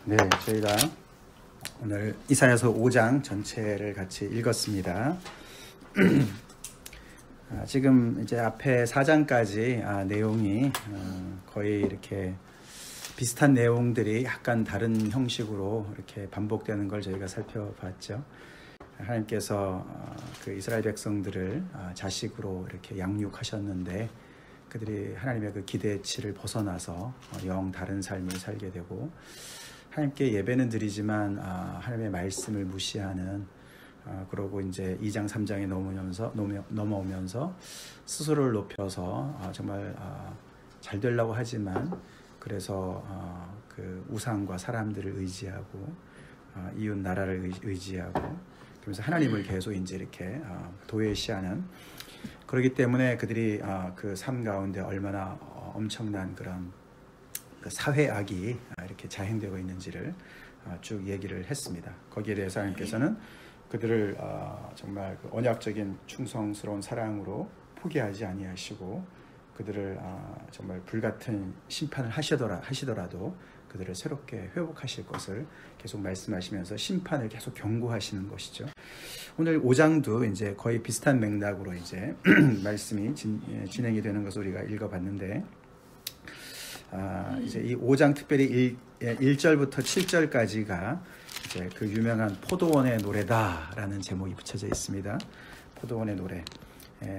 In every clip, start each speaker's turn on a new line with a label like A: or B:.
A: 네, 저희가 오늘 이사야서 5장 전체를 같이 읽었습니다. 지금 이제 앞에 4장까지 내용이 거의 이렇게 비슷한 내용들이 약간 다른 형식으로 이렇게 반복되는 걸 저희가 살펴봤죠. 하나님께서 그 이스라엘 백성들을 자식으로 이렇게 양육하셨는데 그들이 하나님의 그 기대치를 벗어나서 영 다른 삶을 살게 되고, 하나님께 예배는 드리지만 하나님의 말씀을 무시하는, 그러고 이제 2장 3장에 넘어오면서 스스로를 높여서 정말 잘 되려고 하지만 그래서 그 우상과 사람들을 의지하고 이웃 나라를 의지하고 그러면서 하나님을 계속 이제 이렇게 도외시하는, 그렇기 때문에 그들이 그 삶 가운데 얼마나 엄청난 그런 그 사회악이 이렇게 자행되고 있는지를 쭉 얘기를 했습니다. 거기에 대해서 하나님께서는 그들을 정말 그 언약적인 충성스러운 사랑으로 포기하지 아니하시고 그들을 정말 불같은 심판을 하시더라도 그들을 새롭게 회복하실 것을 계속 말씀하시면서 심판을 계속 경고하시는 것이죠. 오늘 5장도 이제 거의 비슷한 맥락으로 이제 말씀이 진행이 되는 것을 우리가 읽어봤는데, 이제 이 5장 특별히 1절부터 7절까지가 이제 그 유명한 포도원의 노래다라는 제목이 붙여져 있습니다. 포도원의 노래.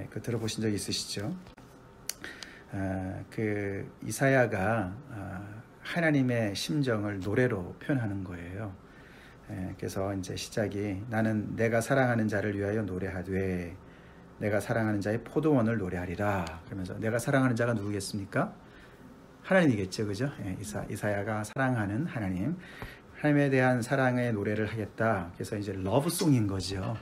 A: 그 들어보신 적 있으시죠? 그 이사야가 하나님의 심정을 노래로 표현하는 거예요. 그래서 이제 시작이, 나는 내가 사랑하는 자를 위하여 노래하되 내가 사랑하는 자의 포도원을 노래하리라. 그러면서 내가 사랑하는 자가 누구겠습니까? 하나님이겠죠, 그죠? 이사야가 사랑하는 하나님에 대한 사랑의 노래를 하겠다. 그래서 이제 러브송인 거죠.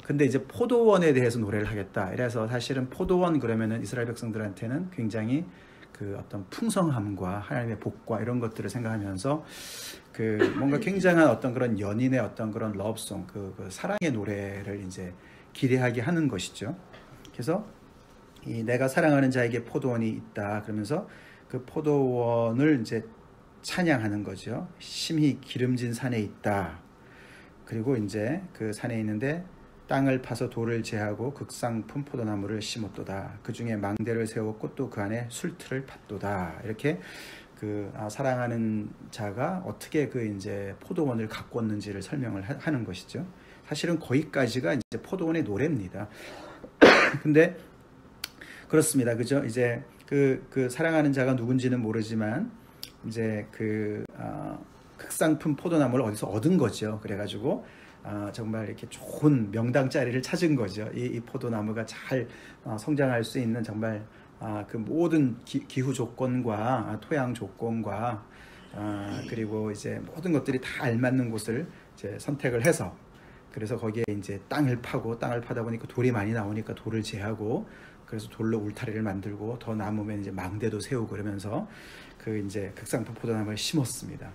A: 근데 이제 포도원에 대해서 노래를 하겠다. 이래서 사실은 포도원 그러면은 이스라엘 백성들한테는 굉장히 그 어떤 풍성함과 하나님의 복과 이런 것들을 생각하면서 그 뭔가 굉장한 어떤 그런 연인의 어떤 그런 러브송, 그 사랑의 노래를 이제 기대하게 하는 것이죠. 그래서 이 내가 사랑하는 자에게 포도원이 있다. 그러면서 그 포도원을 이제 찬양하는 거죠. 심히 기름진 산에 있다. 그리고 이제 그 산에 있는데 땅을 파서 돌을 제하고 극상품 포도나무를 심었도다. 그 중에 망대를 세웠고 또 그 안에 술틀을 팠도다. 이렇게 그 사랑하는 자가 어떻게 그 이제 포도원을 가꿨는지를 설명을 하는 것이죠. 사실은 거기까지가 이제 포도원의 노래입니다. 근데 그렇습니다, 그죠? 이제 그 사랑하는 자가 누군지는 모르지만 이제 그 극상품 포도나무를 어디서 얻은 거죠. 그래가지고 정말 이렇게 좋은 명당 자리를 찾은 거죠. 이 포도나무가 잘 성장할 수 있는 정말 그 모든 기후 조건과 토양 조건과 그리고 이제 모든 것들이 다 알맞는 곳을 이제 선택을 해서, 그래서 거기에 이제 땅을 파다 보니까 돌이 많이 나오니까 돌을 제하고 그래서 돌로 울타리를 만들고 더 남으면 이제 망대도 세우고 그러면서 그 이제 극상품 포도나무를 심었습니다.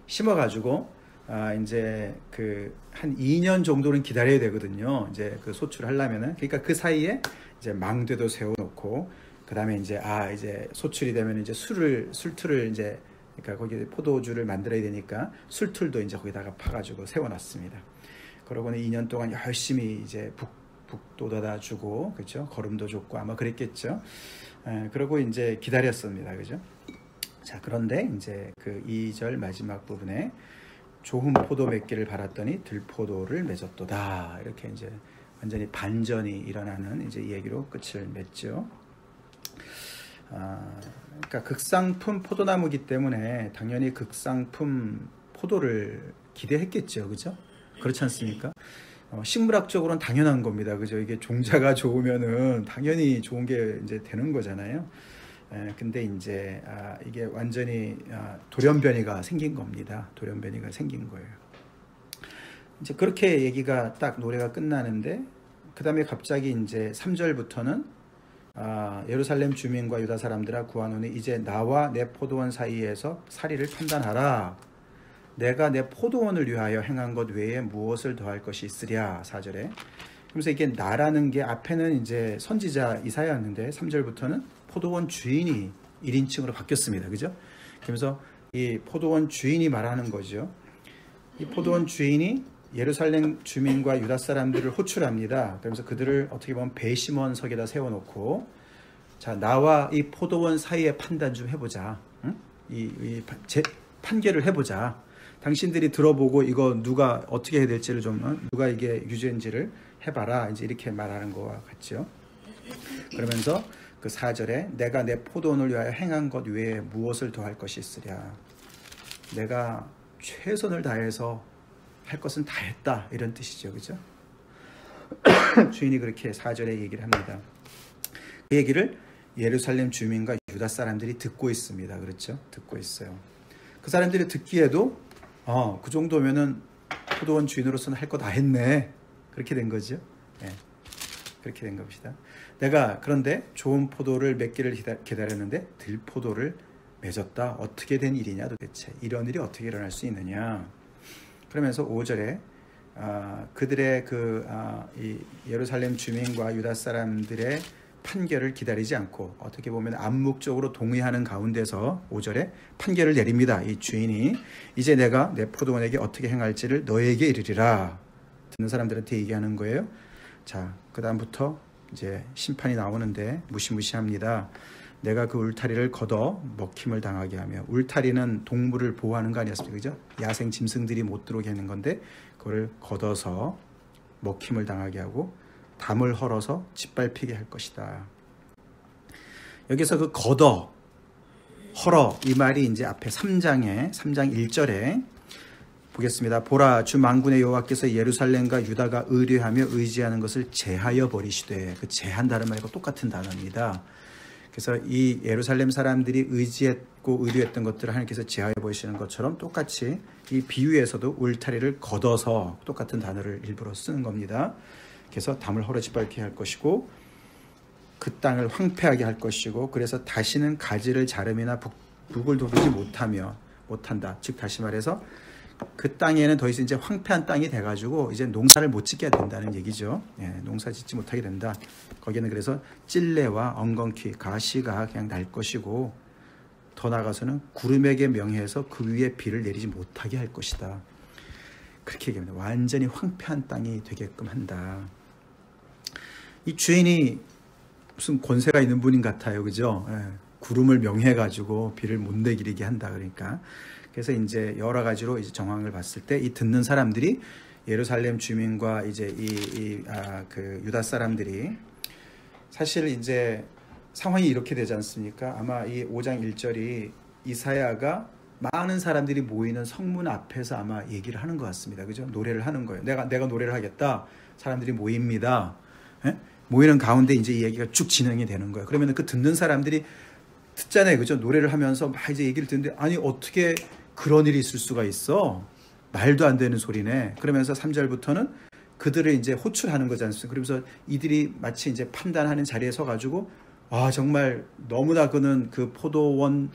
A: 심어가지고 이제 그 한 2년 정도는 기다려야 되거든요. 이제 그 소출하려면은. 그러니까 그 사이에 이제 망대도 세워놓고 그 다음에 이제 이제 소출이 되면 이제 술틀을 이제, 그러니까 거기 포도주를 만들어야 되니까 술틀도 이제 거기다가 파가지고 세워놨습니다. 그러고는 2년 동안 열심히 이제 북돋아다 주고, 그렇죠? 거름도 줬고 아마 그랬겠죠. 그러고 이제 기다렸습니다, 그죠? 자, 그런데 이제 그 2절 마지막 부분에 좋은 포도 맺기를 바랐더니 들포도를 맺었도다. 이렇게 이제 완전히 반전이 일어나는 이제 이 얘기로 끝을 맺죠. 그러니까 극상품 포도나무기 때문에 당연히 극상품 포도를 기대했겠죠, 그죠? 그렇지 않습니까? 식물학적으로는 당연한 겁니다, 그죠? 이게 종자가 좋으면은 당연히 좋은 게 이제 되는 거잖아요. 근데 이제 이게 완전히 돌연변이가 생긴 겁니다. 돌연변이가 생긴 거예요. 이제 그렇게 얘기가 딱 노래가 끝나는데, 그 다음에 갑자기 이제 3절부터는 예루살렘 주민과 유다 사람들아 구하노니 이제 나와 내 포도원 사이에서 사리를 판단하라. 내가 내 포도원을 위하여 행한 것 외에 무엇을 더할 것이 있으랴. 4절에. 그래서 이게 나라는 게 앞에는 이제 선지자 이사야였는데 3절부터는 포도원 주인이 1인칭으로 바뀌었습니다. 그죠? 그러면서 이 포도원 주인이 말하는 거죠. 이 포도원 주인이 예루살렘 주민과 유다 사람들을 호출합니다. 그러면서 그들을 어떻게 보면 배심원석에다 세워놓고, 자, 나와 이 포도원 사이에 판단 좀 해보자. 응? 판결을 해보자. 당신들이 들어보고 이거 누가 어떻게 해야 될지를 좀, 누가 이게 유죄인지를 해봐라. 이제 이렇게 말하는 거와 같죠. 그러면서 그 4절에 내가 내 포도원을 위하여 행한 것 외에 무엇을 더할 것이 있으랴. 내가 최선을 다해서 할 것은 다 했다. 이런 뜻이죠. 그죠? 주인이 그렇게 4절에 얘기를 합니다. 그 얘기를 예루살렘 주민과 유다 사람들이 듣고 있습니다. 그렇죠? 듣고 있어요. 그 사람들이 듣기에도 그 정도면은 포도원 주인으로서는 할 거 다 했네. 그렇게 된 거죠. 네. 그렇게 된 겁니다. 내가 그런데 좋은 포도를 맺기를 기다렸는데 들포도를 맺었다. 어떻게 된 일이냐 도대체. 이런 일이 어떻게 일어날 수 있느냐. 그러면서 5절에 그들의 이 예루살렘 주민과 유다 사람들의 판결을 기다리지 않고 어떻게 보면 암묵적으로 동의하는 가운데서 5절에 판결을 내립니다. 이 주인이 이제 내가 내 포도원에게 어떻게 행할지를 너에게 이르리라. 듣는 사람들한테 얘기하는 거예요. 자, 그 다음부터 이제 심판이 나오는데 무시무시합니다. 내가 그 울타리를 걷어 먹힘을 당하게 하며, 울타리는 동물을 보호하는 거 아니었습니까? 그죠? 야생 짐승들이 못 들어오게 하는 건데 그걸 걷어서 먹힘을 당하게 하고 담을 헐어서 짓밟히게 할 것이다. 여기서 그 걷어, 헐어 이 말이 이제 앞에 3장 1절에 보겠습니다. 보라, 주 만군의 여호와께서 예루살렘과 유다가 의뢰하며 의지하는 것을 제하여 버리시되. 그 제한다는 말과 똑같은 단어입니다. 그래서 이 예루살렘 사람들이 의지했고 의뢰했던 것들을 하나님께서 제하여 버리시는 것처럼 똑같이 이 비유에서도 울타리를 걷어서 똑같은 단어를 일부러 쓰는 겁니다. 그래서 담을 헐어 짓밟게 할 것이고 그 땅을 황폐하게 할 것이고, 그래서 다시는 가지를 자름이나 북을 돋우지 못한다. 즉 다시 말해서 그 땅에는 더 이상 이제 황폐한 땅이 돼가지고 이제 농사를 못 짓게 된다는 얘기죠. 예, 농사 짓지 못하게 된다. 거기는 그래서 찔레와 엉겅퀴, 가시가 그냥 날 것이고, 더 나아가서는 구름에게 명해서 그 위에 비를 내리지 못하게 할 것이다. 그렇게 얘기합니다. 완전히 황폐한 땅이 되게끔 한다. 이 주인이 무슨 권세가 있는 분인 같아요. 그죠? 예, 구름을 명해가지고 비를 못 내리게 한다. 그러니까. 그래서 이제 여러 가지로 이제 정황을 봤을 때 이 듣는 사람들이 예루살렘 주민과 이제 그 유다 사람들이 사실 이제 상황이 이렇게 되지 않습니까? 아마 이 5장 1절이 이사야가 많은 사람들이 모이는 성문 앞에서 아마 얘기를 하는 것 같습니다. 그죠? 노래를 하는 거예요. 내가 노래를 하겠다. 사람들이 모입니다. 예? 모이는 가운데 이제 이 얘기가 쭉 진행이 되는 거예요. 그러면 그 듣는 사람들이 듣잖아요. 그죠? 노래를 하면서 막 이제 얘기를 듣는데, 아니, 어떻게 그런 일이 있을 수가 있어? 말도 안 되는 소리네. 그러면서 3절부터는 그들을 이제 호출하는 거지 않습니까? 그러면서 이들이 마치 이제 판단하는 자리에 서가지고, 정말 너무나 그는 그 포도원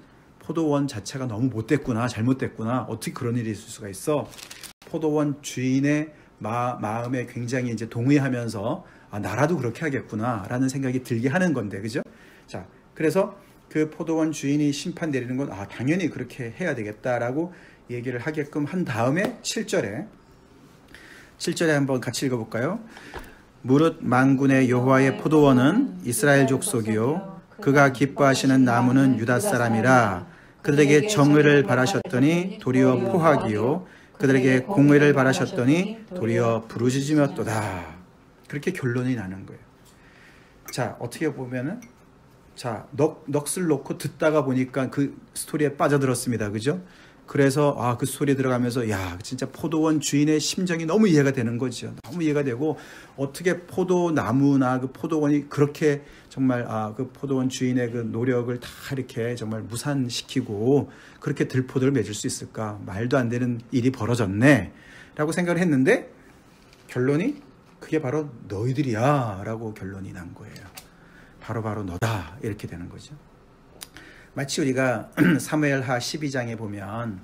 A: 자체가 너무 못됐구나, 잘못됐구나. 어떻게 그런 일이 있을 수가 있어? 포도원 주인의 마음에 굉장히 이제 동의하면서, 나라도 그렇게 하겠구나, 라는 생각이 들게 하는 건데, 그죠? 자, 그래서 그 포도원 주인이 심판 내리는 건 당연히 그렇게 해야 되겠다라고 얘기를 하게끔 한 다음에 7절에 한번 같이 읽어볼까요? 무릇 만군의 여호와의 포도원은 이스라엘 족속이요 그가 기뻐하시는 나무는 유다 사람이라. 그들에게 정의를 바라셨더니 도리어 포악이요 그들에게 공의를 바라셨더니 도리어 부르짖으였도다. 그렇게 결론이 나는 거예요. 자, 어떻게 보면은 넋을 놓고 듣다가 보니까 그 스토리에 빠져들었습니다. 그죠? 그래서 그 스토리에 들어가면서 진짜 포도원 주인의 심정이 너무 이해가 되는 거죠. 너무 이해가 되고, 어떻게 포도나무나 그 포도원이 그렇게 정말 그 포도원 주인의 그 노력을 다 이렇게 정말 무산시키고 그렇게 들포도를 맺을 수 있을까? 말도 안 되는 일이 벌어졌네 라고 생각을 했는데, 결론이 그게 바로 너희들이야 라고 결론이 난 거예요. 바로 너다, 이렇게 되는 거죠. 마치 우리가 사무엘하 12장에 보면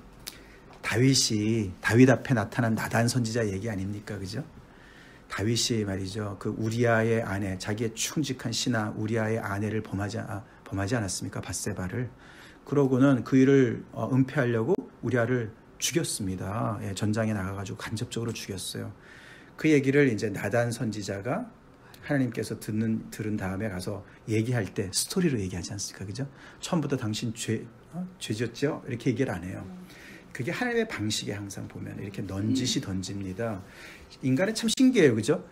A: 다윗 앞에 나타난 나단 선지자 얘기 아닙니까? 그죠? 다윗이 말이죠. 그 우리아의 아내, 자기의 충직한 신하 우리아의 아내를 범하지 않았습니까? 밧세바를. 그러고는 그 일을 은폐하려고 우리아를 죽였습니다. 예, 전장에 나가가지고 간접적으로 죽였어요. 그 얘기를 이제 나단 선지자가 하나님께서 들은 다음에 가서 얘기할 때 스토리로 얘기하지 않습니까? 그죠? 처음부터 당신 죄졌죠? 이렇게 얘기를 안 해요. 그게 하나님의 방식에 항상 보면 이렇게 넌지시 던집니다. 인간은 참 신기해요. 그죠?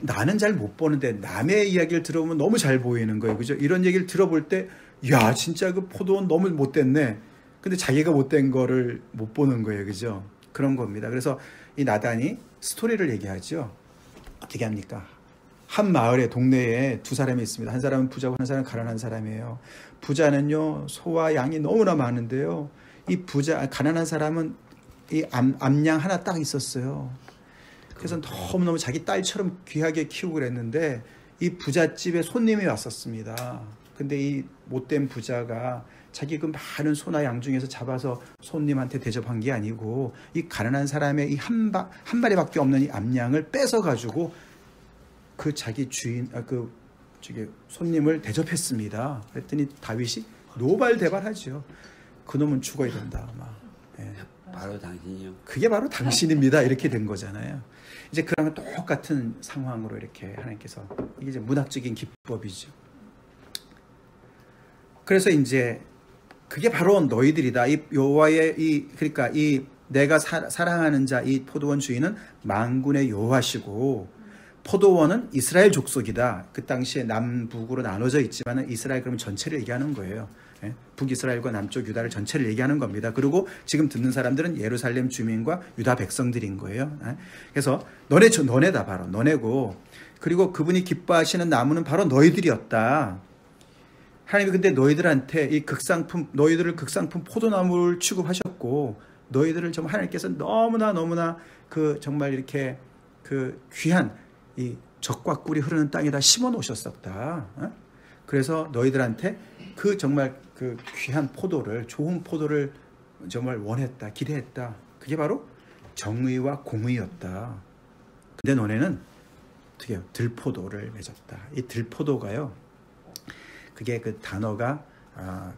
A: 나는 잘 못 보는데 남의 이야기를 들어보면 너무 잘 보이는 거예요. 그죠? 이런 얘기를 들어볼 때, 야, 진짜 그 포도원 너무 못됐네. 근데 자기가 못된 거를 못 보는 거예요. 그죠? 그런 겁니다. 그래서 이 나단이 스토리를 얘기하죠. 어떻게 합니까? 한 마을에, 동네에 두 사람이 있습니다. 한 사람은 부자고 한 사람은 가난한 사람이에요. 부자는요, 소와 양이 너무나 많은데요. 가난한 사람은 이 암양 하나 딱 있었어요. 그래서 너무너무 자기 딸처럼 귀하게 키우고 그랬는데 이 부잣집에 손님이 왔었습니다. 근데 이 못된 부자가 자기 그 많은 소나 양 중에서 잡아서 손님한테 대접한 게 아니고 이 가난한 사람의 이 한 마리밖에 없는 이 암양을 뺏어가지고 그 자기 손님을 대접했습니다. 그랬더니 다윗이 노발대발하죠. 그놈은 죽어야 된다. 막. 예.
B: 바로 당신이요.
A: 그게 바로 당신입니다. 이렇게 된 거잖아요. 이제 그러면 똑같은 상황으로 이렇게 하나님께서, 이게 이제 문학적인 기법이죠. 그래서 이제 그게 바로 너희들이다. 이 여호와의 그러니까 이 내가 사랑하는 자, 이 포도원 주인은 만군의 여호와시고 포도원은 이스라엘 족속이다. 그 당시에 남북으로 나눠져 있지만 이스라엘 그러면 전체를 얘기하는 거예요. 북이스라엘과 남쪽 유다를 전체를 얘기하는 겁니다. 그리고 지금 듣는 사람들은 예루살렘 주민과 유다 백성들인 거예요. 그래서 너네다 바로 너네고, 그리고 그분이 기뻐하시는 나무는 바로 너희들이었다. 하나님이 근데 너희들한테 너희들을 극상품 포도나무를 취급하셨고, 너희들을 좀 하나님께서 너무나 정말 이렇게 귀한 이 젖과 꿀이 흐르는 땅에다 심어 놓으셨었다. 그래서 너희들한테 정말 귀한 포도를, 좋은 포도를 정말 원했다, 기대했다. 그게 바로 정의와 공의였다. 근데 너네는 어떻게 해요? 들포도를 맺었다. 이 들포도가요, 그게 그 단어가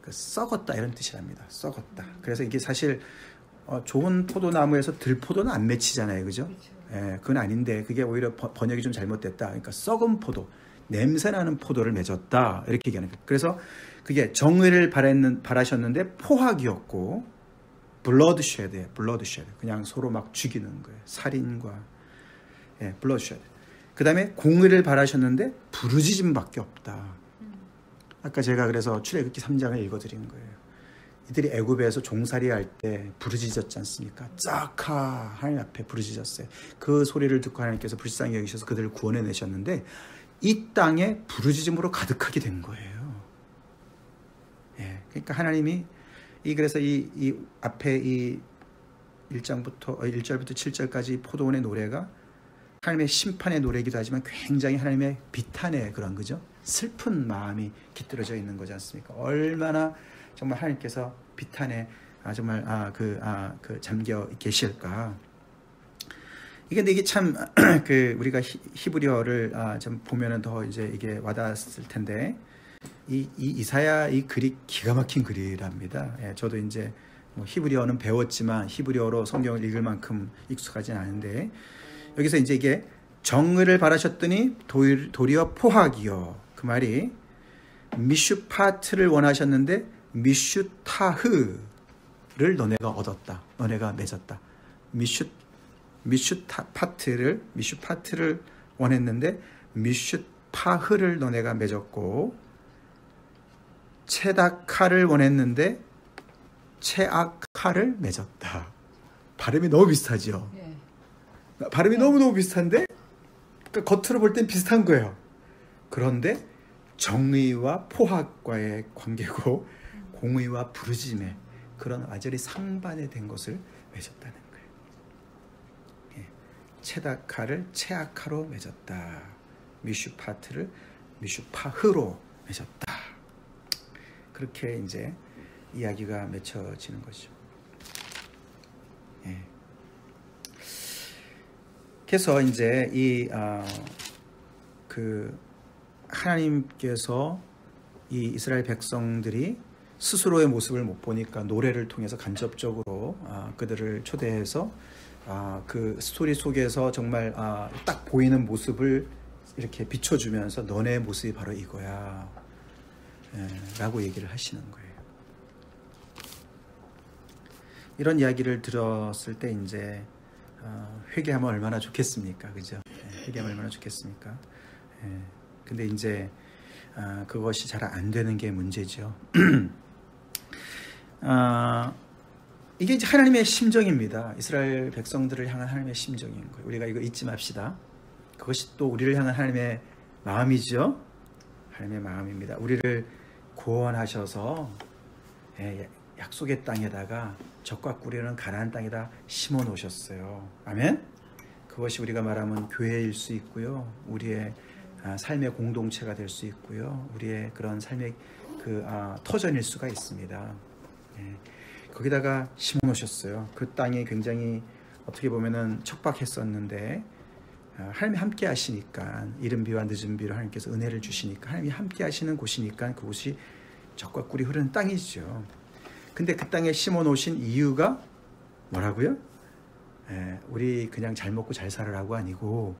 A: 썩었다 이런 뜻이랍니다. 썩었다. 그래서 이게 사실 좋은 포도나무에서 들포도는 안 맺히잖아요, 그죠? 예, 그건 아닌데 그게 오히려 번역이 좀 잘못됐다. 그러니까 썩은 포도, 냄새나는 포도를 맺었다 이렇게 얘기하는 거예요. 그래서 그게 정의를 바라셨는데 포악이었고, 블러드쉐드예요. 블러드쉐드. 그냥 서로 막 죽이는 거예요. 살인과 블러드쉐드. 그 다음에 공의를 바라셨는데 부르짖음밖에 없다. 아까 제가 그래서 출애굽기 3장을 읽어드린 거예요. 이들이 애굽에서 종살이 할 때 부르짖었지 않습니까? 짝하 하나님 앞에 부르짖었어요. 그 소리를 듣고 하나님께서 불쌍히 여기셔서 그들을 구원해내셨는데 이 땅에 부르짖음으로 가득하게 된 거예요. 그러니까 하나님이 그래서 이 앞에 이 1절부터 7절까지 포도원의 노래가 하나님의 심판의 노래이기도 하지만 굉장히 하나님의 비탄의 그런, 그죠? 슬픈 마음이 깃들어져 있는 거지 않습니까? 얼마나 정말 하나님께서 비탄에 정말 잠겨 계실까? 이게 참 우리가 히브리어를 좀 보면은 더 이제 이게 와닿았을 텐데, 이 이사야 이 글이 기가 막힌 글이랍니다. 저도 이제 히브리어는 배웠지만 히브리어로 성경을 읽을 만큼 익숙하진 않은데, 여기서 이제 이게 정의를 바라셨더니 도리어 포악이요. 그 말이 미슈파트를 원하셨는데 미슈타흐를 너네가 얻었다. 너네가 맺었다. 미슈파트를 원했는데 미슈파흐를 너네가 맺었고, 체다카를 원했는데 체아카를 맺었다. 발음이 너무 비슷하죠. 발음이 너무너무 비슷한데 그러니까 겉으로 볼 땐 비슷한 거예요. 그런데 정의와 포악과의 관계고 공의와 부르짖음의 그런 완전히 상반이 된 것을 맺었다는 거예요. 체다카를 체아카로 맺었다. 미슈파트를 미슈파흐로 맺었다. 그렇게 이제 이야기가 맺혀지는 거죠. 그래서 이제 하나님께서 이 이스라엘 백성들이 스스로의 모습을 못 보니까 노래를 통해서 간접적으로 그들을 초대해서 그 스토리 속에서 정말 딱 보이는 모습을 이렇게 비춰주면서 너네 모습이 바로 이거야 라고 얘기를 하시는 거예요. 이런 이야기를 들었을 때 이제 회개하면 얼마나 좋겠습니까? 그죠? 회개하면 얼마나 좋겠습니까? 근데 이제 그것이 잘 안 되는 게 문제죠. 이게 이제 하나님의 심정입니다. 이스라엘 백성들을 향한 하나님의 심정인 거예요. 우리가 이거 잊지 맙시다. 그것이 또 우리를 향한 하나님의 마음이죠. 하나님의 마음입니다. 우리를 구원하셔서 약속의 땅에다가 적과 꿀이는 가나안 땅에다 심어 놓으셨어요. 아멘. 그것이 우리가 말하면 교회일 수 있고요. 우리의 삶의 공동체가 될 수 있고요. 우리의 그런 삶의 터전일 수가 있습니다. 거기다가 심어 놓으셨어요. 그 땅이 굉장히 어떻게 보면은 척박했었는데 하나님이 함께 하시니까, 이른 비와 늦은 비로 하나님께서 은혜를 주시니까 하나님이 함께 하시는 곳이니까 그곳이 젖과 꿀이 흐르는 땅이죠. 근데 그 땅에 심어 놓으신 이유가 뭐라고요? 우리 그냥 잘 먹고 잘 살으라고 아니고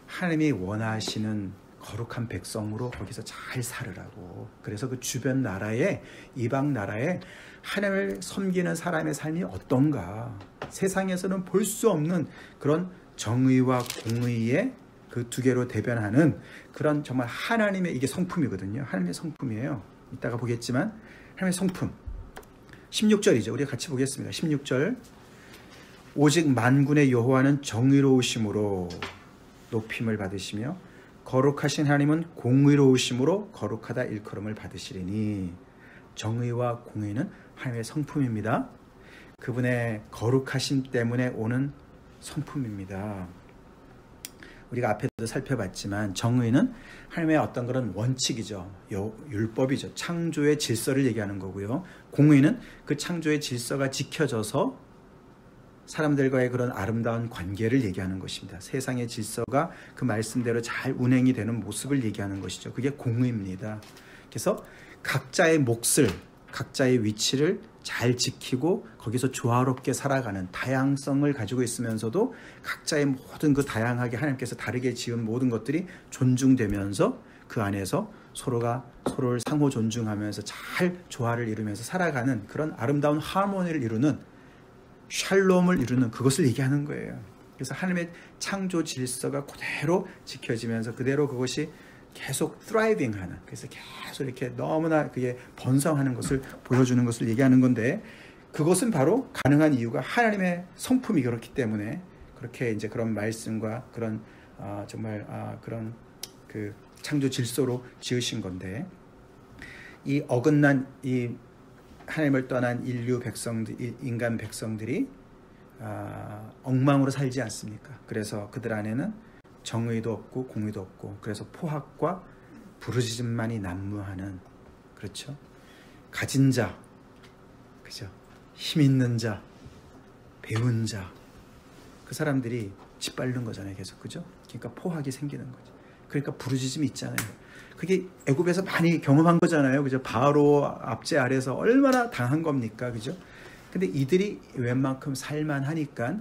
A: 하나님이 원하시는 거룩한 백성으로 거기서 잘 살으라고. 그래서 그 주변 나라에, 이방 나라에 하나님을 섬기는 사람의 삶이 어떤가, 세상에서는 볼 수 없는 그런 정의와 공의의 그 두 개로 대변하는 그런 정말 하나님의, 이게 성품이거든요. 하나님의 성품이에요. 이따가 보겠지만 하나님의 성품. 16절이죠. 우리가 같이 보겠습니다. 16절. 오직 만군의 여호와는 정의로우심으로 높임을 받으시며 거룩하신 하나님은 공의로우심으로 거룩하다 일컬음을 받으시리니. 정의와 공의는 하나님의 성품입니다. 그분의 거룩하심 때문에 오는 성품입니다. 우리가 앞에도 살펴봤지만 정의는 하나님의 어떤 그런 원칙이죠. 율법이죠. 창조의 질서를 얘기하는 거고요. 공의는 그 창조의 질서가 지켜져서 사람들과의 그런 아름다운 관계를 얘기하는 것입니다. 세상의 질서가 그 말씀대로 잘 운행이 되는 모습을 얘기하는 것이죠. 그게 공의입니다. 그래서 각자의 몫을, 각자의 위치를 잘 지키고 거기서 조화롭게 살아가는, 다양성을 가지고 있으면서도 각자의 모든 그 다양하게 하나님께서 다르게 지은 모든 것들이 존중되면서 그 안에서 서로가 서로를 상호 존중하면서 잘 조화를 이루면서 살아가는 그런 아름다운 하모니를 이루는, 샬롬을 이루는 그것을 얘기하는 거예요. 그래서 하나님의 창조 질서가 그대로 지켜지면서 그대로 그것이 계속 thriving하는, 그래서 계속 이렇게 너무나 그게 번성하는 것을 보여주는 것을 얘기하는 건데, 그것은 바로 가능한 이유가 하나님의 성품이 그렇기 때문에 그렇게 이제 그런 말씀과 그런 정말 그런 그 창조 질서로 지으신 건데, 이 어긋난 이 하나님을 떠난 인류 백성들, 인간 백성들이 엉망으로 살지 않습니까? 그래서 그들 안에는 정의도 없고 공의도 없고, 그래서 포악과 부르짖음만이 난무하는, 그렇죠? 가진 자, 그죠? 힘 있는 자, 배운 자, 그 사람들이 짓밟는 거잖아요, 계속. 그죠? 그러니까 포악이 생기는 거죠. 그러니까 부르짖음이 있잖아요. 그게 애굽에서 많이 경험한 거잖아요. 그죠? 바로 압제 아래서 얼마나 당한 겁니까? 그죠? 근데 이들이 웬만큼 살만하니까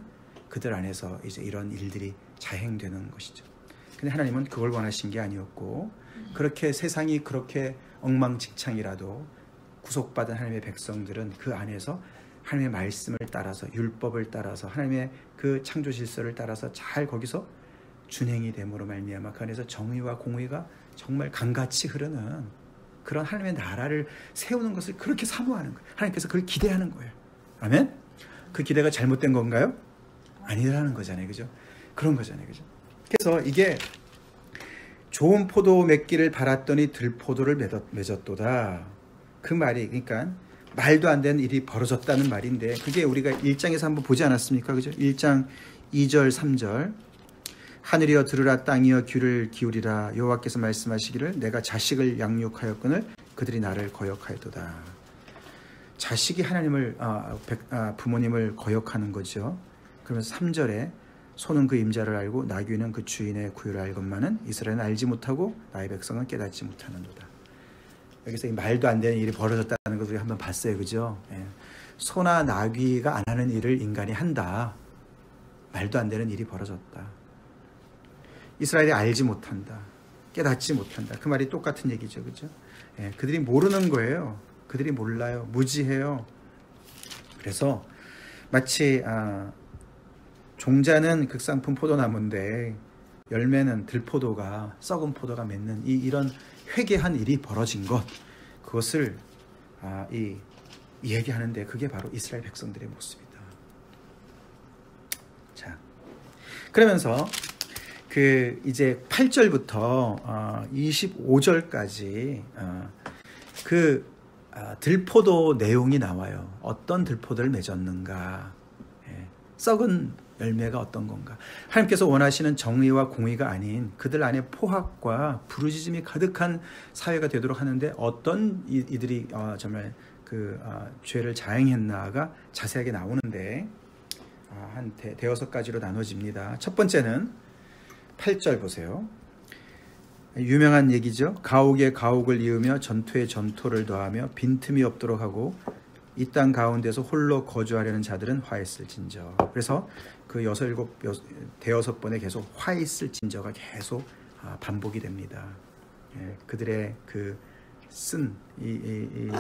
A: 그들 안에서 이제 이런 일들이 자행되는 것이죠. 근데 하나님은 그걸 원하신 게 아니었고, 그렇게 세상이 그렇게 엉망진창이라도 구속받은 하나님의 백성들은 그 안에서 하나님의 말씀을 따라서, 율법을 따라서, 하나님의 그 창조 질서를 따라서 잘 거기서 준행이 됨으로 말미암아 그 안에서 정의와 공의가 정말 강같이 흐르는 그런 하나님의 나라를 세우는 것을 그렇게 사모하는 거예요. 하나님께서 그걸 기대하는 거예요. 아멘? 그 기대가 잘못된 건가요? 아니라는 거잖아요. 그죠? 그런 거잖아요. 그죠? 그래서 이게 좋은 포도 맺기를 바랐더니 들포도를 맺었도다. 그 말이, 그러니까 말도 안 되는 일이 벌어졌다는 말인데, 그게 우리가 1장에서 한번 보지 않았습니까? 그죠? 1장 2절 3절. 하늘이여 들으라, 땅이여 귀를 기울이라. 여호와께서 말씀하시기를 내가 자식을 양육하였거늘 그들이 나를 거역하였도다. 자식이 하나님을 부모님을 거역하는 거죠. 그러면서 3절에 소는 그 임자를 알고 나귀는 그 주인의 구유를 알건만은 이스라엘은 알지 못하고 나의 백성은 깨닫지 못하는도다. 여기서 이 말도 안 되는 일이 벌어졌다는 것을 한번 봤어요. 그죠? 예. 소나 나귀가 안 하는 일을 인간이 한다. 말도 안 되는 일이 벌어졌다. 이스라엘이 알지 못한다. 깨닫지 못한다. 그 말이 똑같은 얘기죠. 그죠? 예. 그들이 모르는 거예요. 그들이 몰라요. 무지해요. 그래서 마치 종자는 극상품 포도나무인데 열매는 들포도가 썩은 포도가 맺는 이런 회개한 일이 벌어진 것, 그것을 얘기하는데 그게 바로 이스라엘 백성들의 모습이다. 자, 그러면서 이제 8절부터 25절까지 들포도 내용이 나와요. 어떤 들포도를 맺었는가, 썩은 열매가 어떤 건가. 하나님께서 원하시는 정의와 공의가 아닌 그들 안에 포악과 부르짖음이 가득한 사회가 되도록 하는데 어떤 이들이 정말 죄를 자행했나가 자세하게 나오는데 한 대여섯 가지로 나눠집니다. 첫 번째는 8절 보세요. 유명한 얘기죠. 가옥에 가옥을 이으며 전투에 전투를 더하며 빈틈이 없도록 하고 이 땅 가운데서 홀로 거주하려는 자들은 화 있을진저. 그래서 그 대여섯 번에 계속 화 있을진저가 계속 반복이 됩니다. 그들의 쓴 이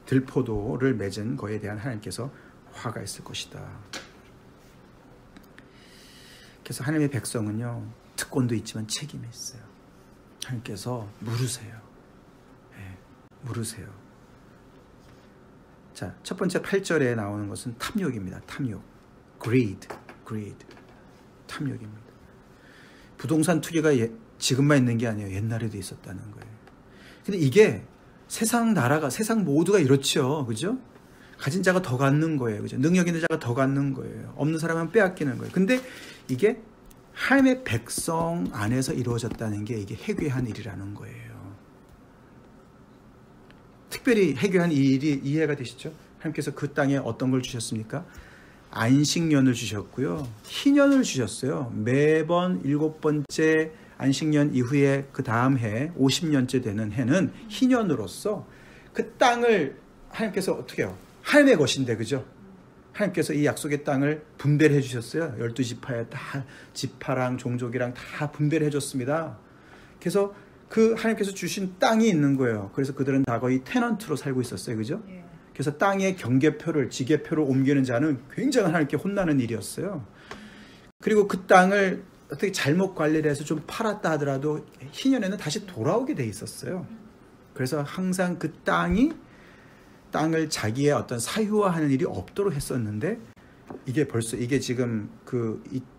A: 들포도를 맺은 거에 대한 하나님께서 화가 있을 것이다. 그래서 하나님의 백성은요, 특권도 있지만 책임이 있어요. 하나님께서 물으세요. 물으세요. 자, 첫 번째 8절에 나오는 것은 탐욕입니다. 탐욕. greed. 탐욕입니다. 부동산 투기가 지금만 있는 게 아니에요. 옛날에도 있었다는 거예요. 근데 이게 세상 모두가 이렇죠. 그죠? 가진 자가 더 갖는 거예요. 그죠? 능력 있는 자가 더 갖는 거예요. 없는 사람은 빼앗기는 거예요. 근데 이게 하나님의 백성 안에서 이루어졌다는 게 이게 해괴한 일이라는 거예요. 특별히 해괴한 이 일이 이해가 되시죠? 하나님께서 그 땅에 어떤 걸 주셨습니까? 안식년을 주셨고요. 희년을 주셨어요. 매번 7번째 안식년 이후에 그 다음 해 50년째 되는 해는 희년으로서 그 땅을 하나님께서 어떻게 해요? 하나님의 것인데, 그죠? 하나님께서 이 약속의 땅을 분배를 해주셨어요. 12지파에 다 지파랑 종족이랑 다 분배를 해줬습니다. 그래서 그 하나님께서 주신 땅이 있는 거예요. 그래서 그들은 다 거의 테넌트로 살고 있었어요. 그죠? 그래서 땅의 경계표를, 지계표를 옮기는 자는 굉장히 하나님께 혼나는 일이었어요. 그리고 그 땅을 어떻게 잘못 관리를 해서 좀 팔았다 하더라도 희년에는 다시 돌아오게 돼 있었어요. 그래서 항상 그 땅을 자기의 어떤 사유화하는 일이 없도록 했었는데, 이게 지금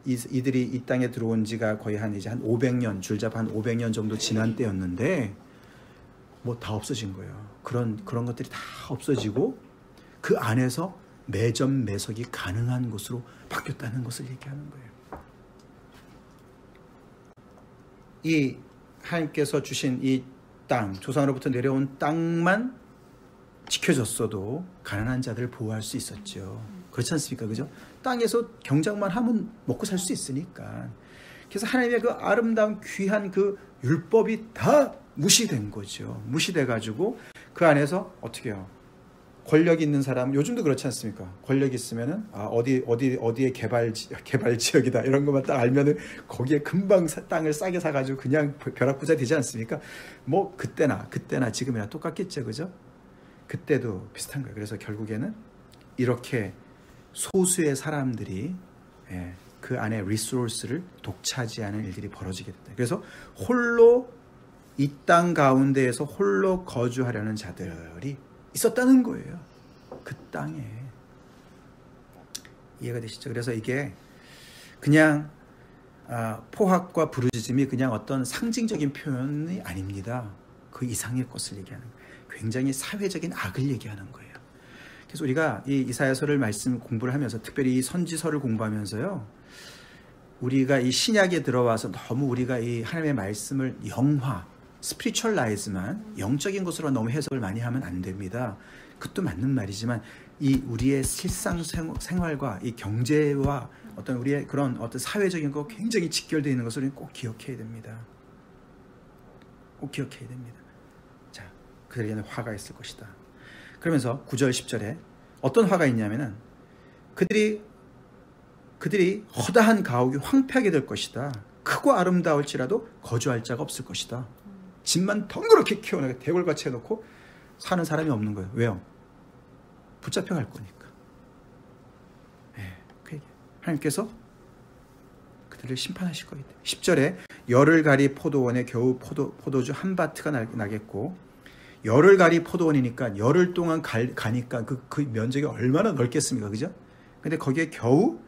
A: 이들이 이 땅에 들어온 지가 거의 한 500년, 줄잡아 한 500년 정도 지난 때였는데, 뭐 다 없어진 거예요. 그런 것들이 다 없어지고, 그 안에서 매점 매석이 가능한 곳으로 바뀌었다는 것을 얘기하는 거예요. 이 하나님께서 주신 이 땅, 조상으로부터 내려온 땅만 지켜줬어도 가난한 자들을 보호할 수 있었죠. 그렇지 않습니까? 그죠? 땅에서 경작만 하면 먹고 살 수 있으니까. 그래서 하나님의 그 아름다운 귀한 그 율법이 다 무시된 거죠. 무시돼가지고 그 안에서 어떻게 해요? 권력 있는 사람, 요즘도 그렇지 않습니까? 권력 있으면은 어디에 개발 지역이다 이런 것만 딱 알면은 거기에 금방 땅을 싸게 사가지고 그냥 벼락부자 되지 않습니까? 뭐 그때나 지금이나 똑같겠죠, 그죠? 그때도 비슷한 거예요. 그래서 결국에는 이렇게 소수의 사람들이 그 안에 리소스를 독차지하는 일들이 벌어지게 됐다. 그래서 홀로 이 땅 가운데에서 홀로 거주하려는 자들이 있었다는 거예요. 그 땅에. 이해가 되시죠? 그래서 이게 그냥 포악과 부르짖음이 그냥 어떤 상징적인 표현이 아닙니다. 그 이상의 것을 얘기하는 거예요. 굉장히 사회적인 악을 얘기하는 거예요. 그래서 우리가 이 이사야서를 말씀 공부를 하면서, 특별히 이 선지서를 공부하면서요, 우리가 이 신약에 들어와서 너무 우리가 이 하나님의 말씀을 스피리추얼라이즈만, 영적인 것으로 너무 해석을 많이 하면 안 됩니다. 그것도 맞는 말이지만 이 우리의 실상 생활과 이 경제와 어떤 우리의 그런 어떤 사회적인 거 굉장히 직결되어 있는 것을 꼭 기억해야 됩니다. 꼭 기억해야 됩니다. 자, 그들에게는 화가 있을 것이다. 그러면서 9절 10절에 어떤 화가 있냐면은 그들이 허다한 가옥이 황폐하게 될 것이다. 크고 아름다울지라도 거주할 자가 없을 것이다. 집만 덩그렇게 키워놓고 대궐같이 해놓고 사는 사람이 없는 거예요. 왜요? 붙잡혀갈 거니까. 그 얘기. 하나님께서 그들을 심판하실 거예요. 10절에 열을 가리 포도원에 겨우 포도주 한 바트가 나겠고, 열을 가리 포도원이니까 열흘 동안 가니까 그 면적이 얼마나 넓겠습니까? 그죠? 근데 거기에 겨우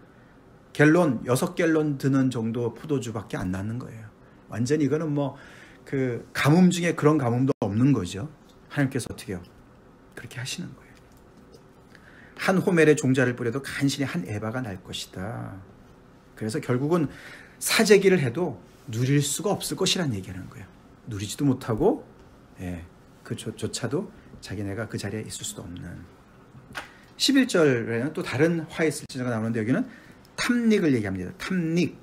A: 6갤론 드는 정도 포도주밖에 안 나는 거예요. 완전히 이거는 뭐 그 가뭄 중에 그런 가뭄도 없는 거죠. 하나님께서 어떻게 해요? 그렇게 하시는 거예요. 한 호멜에 종자를 뿌려도 간신히 한 에바가 날 것이다. 그래서 결국은 사재기를 해도 누릴 수가 없을 것이라는 얘기하는 거예요. 누리지도 못하고 그조차도 자기네가 그 자리에 있을 수도 없는. 11절에는 또 다른 화에 있을지가 나오는데 여기는 탐닉을 얘기합니다. 탐닉.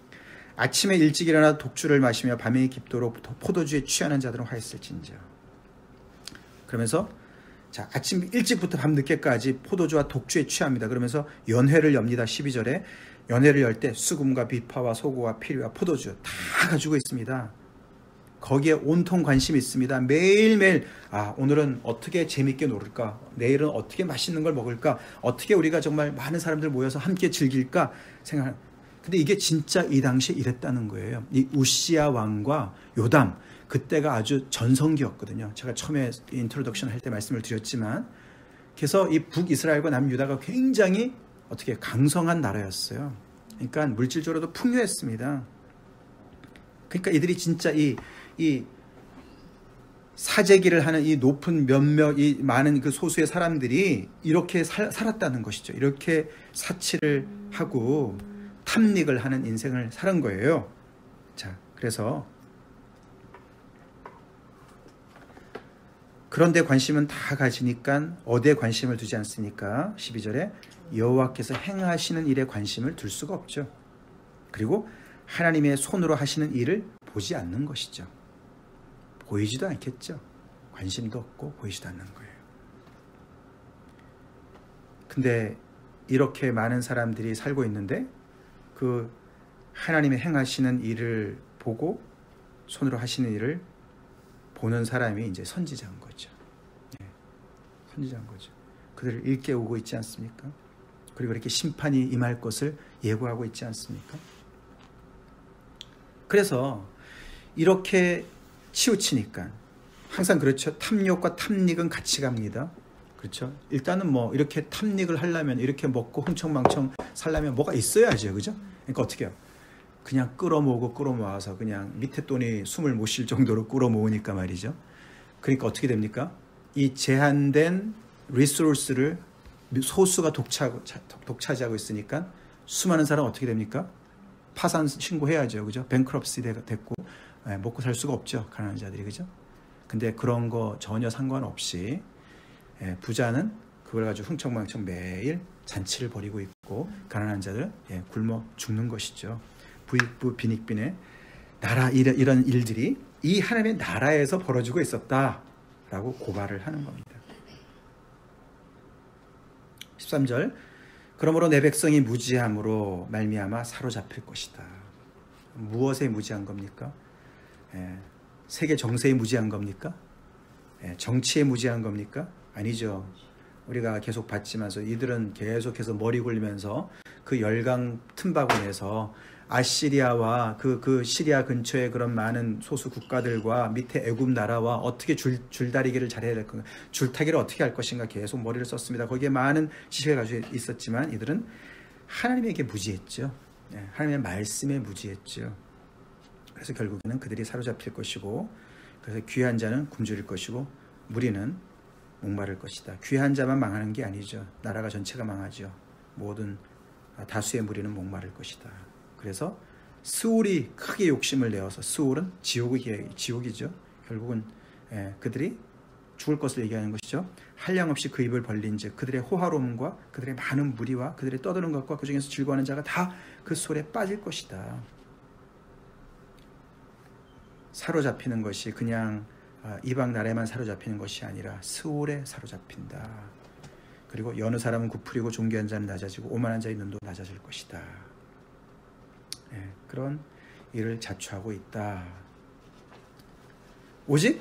A: 아침에 일찍 일어나 독주를 마시며 밤에 깊도록 포도주에 취하는 자들은 화 있을진저. 그러면서 자, 아침 일찍부터 밤 늦게까지 포도주와 독주에 취합니다. 그러면서 연회를 엽니다. 12절에 연회를 열 때 수금과 비파와 소고와 피리와 포도주 다 가지고 있습니다. 거기에 온통 관심이 있습니다. 매일매일 오늘은 어떻게 재밌게 놀을까? 내일은 어떻게 맛있는 걸 먹을까? 어떻게 우리가 정말 많은 사람들 모여서 함께 즐길까? 생각하는. 근데 이게 진짜 이 당시에 이랬다는 거예요. 이 우시야 왕과 요담, 그때가 아주 전성기였거든요. 제가 처음에 인트로덕션 할 때 말씀을 드렸지만, 그래서 이 북이스라엘과 남유다가 굉장히 어떻게 강성한 나라였어요. 그러니까 물질적으로도 풍요했습니다. 그러니까 이들이 진짜 이 사재기를 하는 이 높은 몇몇, 이 많은 그 소수의 사람들이 이렇게 살았다는 것이죠. 이렇게 사치를 하고 탐닉을 하는 인생을 살은 거예요. 자, 그래서 그런데 관심은 다 가지니까 어디에 관심을 두지 않습니까? 12절에 여호와께서 행하시는 일에 관심을 둘 수가 없죠. 그리고 하나님의 손으로 하시는 일을 보지 않는 것이죠. 보이지도 않겠죠. 관심도 없고 보이지도 않는 거예요. 근데 이렇게 많은 사람들이 살고 있는데 그 하나님의 행하시는 일을 보고 손으로 하시는 일을 보는 사람이 이제 선지자인 거죠. 선지자인 거죠. 그들을 일깨우고 있지 않습니까? 그리고 이렇게 심판이 임할 것을 예고하고 있지 않습니까? 그래서 이렇게 치우치니까 항상 그렇죠. 탐욕과 탐닉은 같이 갑니다. 그렇죠. 일단은 뭐 이렇게 탐닉을 하려면 이렇게 먹고 흥청망청 살려면 뭐가 있어야죠. 그죠? 그러니까 어떻게 해요? 그냥 끌어모아서 그냥 밑에 돈이 숨을 못 쉴 정도로 끌어모으니까 말이죠. 그러니까 어떻게 됩니까? 이 제한된 리소스를 소수가 독차지하고 있으니까 수많은 사람 어떻게 됩니까? 파산 신고해야죠. 그죠? 뱅크럽시 됐고 먹고 살 수가 없죠. 가난한 자들이. 그죠? 근데 그런 거 전혀 상관없이 부자는 그걸 가지고 흥청망청 매일 잔치를 벌이고 있고 가난한 자들 굶어 죽는 것이죠. 부익부 빈익빈의 나라 이런 일들이 이 하나님의 나라에서 벌어지고 있었다라고 고발을 하는 겁니다. 13절 그러므로 내 백성이 무지함으로 말미암아 사로잡힐 것이다. 무엇에 무지한 겁니까? 세계 정세에 무지한 겁니까? 정치에 무지한 겁니까? 아니죠. 우리가 계속 봤지만서 이들은 계속해서 머리 굴리면서 그 열강 틈바구니에서 아시리아와 그 시리아 근처에 그런 많은 소수 국가들과 밑에 애굽 나라와 어떻게 줄다리기를 잘해야 될 건가, 줄타기를 어떻게 할 것인가 계속 머리를 썼습니다. 거기에 많은 지식을 가지고 있었지만 이들은 하나님에게 무지했죠. 하나님의 말씀에 무지했죠. 그래서 결국에는 그들이 사로잡힐 것이고, 그래서 귀한 자는 굶주릴 것이고 무리는 목마를 것이다. 귀한 자만 망하는 게 아니죠. 나라가 전체가 망하죠. 모든 다수의 무리는 목마를 것이다. 그래서 스울이 크게 욕심을 내어서, 스울은 지옥이죠. 결국은 그들이 죽을 것을 얘기하는 것이죠. 한량없이 그 입을 벌린즉 그들의 호화로움과 그들의 많은 무리와 그들의 떠드는 것과 그 중에서 즐거워하는 자가 다 그 소리에 빠질 것이다. 사로잡히는 것이 그냥 이방 나라에만 사로잡히는 것이 아니라 스올에 사로잡힌다. 그리고 여느 사람은 굽으리고 존귀한 자는 낮아지고 오만한 자의 눈도 낮아질 것이다. 그런 일을 자초하고 있다. 오직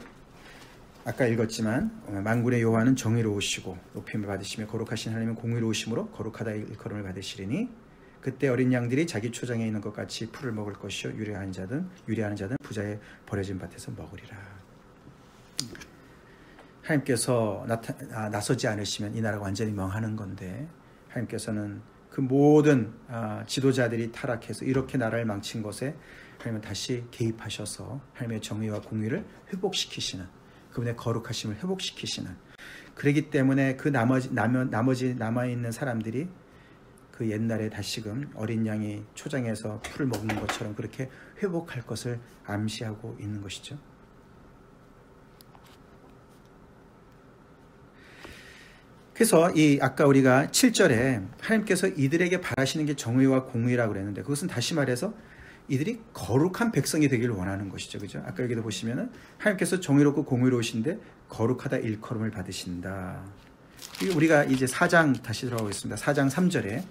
A: 아까 읽었지만 만군의 여호와는 정의로우시고 높임을 받으시며 거룩하신 하나님은 공의로우심으로 거룩하다 일컬음을 받으시리니 그때 어린 양들이 자기 초장에 있는 것 같이 풀을 먹을 것이요 유리하는 자든 부자의 버려진 밭에서 먹으리라. 하나님께서 나서지 않으시면 이 나라가 완전히 멍하는 건데 하나님께서는 그 모든 지도자들이 타락해서 이렇게 나라를 망친 것에 하나님은 다시 개입하셔서 하나님의 정의와 공의를 회복시키시는, 그분의 거룩하심을 회복시키시는, 그러기 때문에 그 나머지 남아있는 사람들이 그 옛날에 다시금 어린 양이 초장에서 풀을 먹는 것처럼 그렇게 회복할 것을 암시하고 있는 것이죠. 그래서 아까 우리가 7절에 하나님께서 이들에게 바라시는 게 정의와 공의라고 그랬는데 그것은 다시 말해서 이들이 거룩한 백성이 되기를 원하는 것이죠. 그죠? 아까 여기도 보시면은 하나님께서 정의롭고 공의로우신데 거룩하다 일컬음을 받으신다. 우리가 이제 4장 다시 들어가겠습니다. 4장 3절에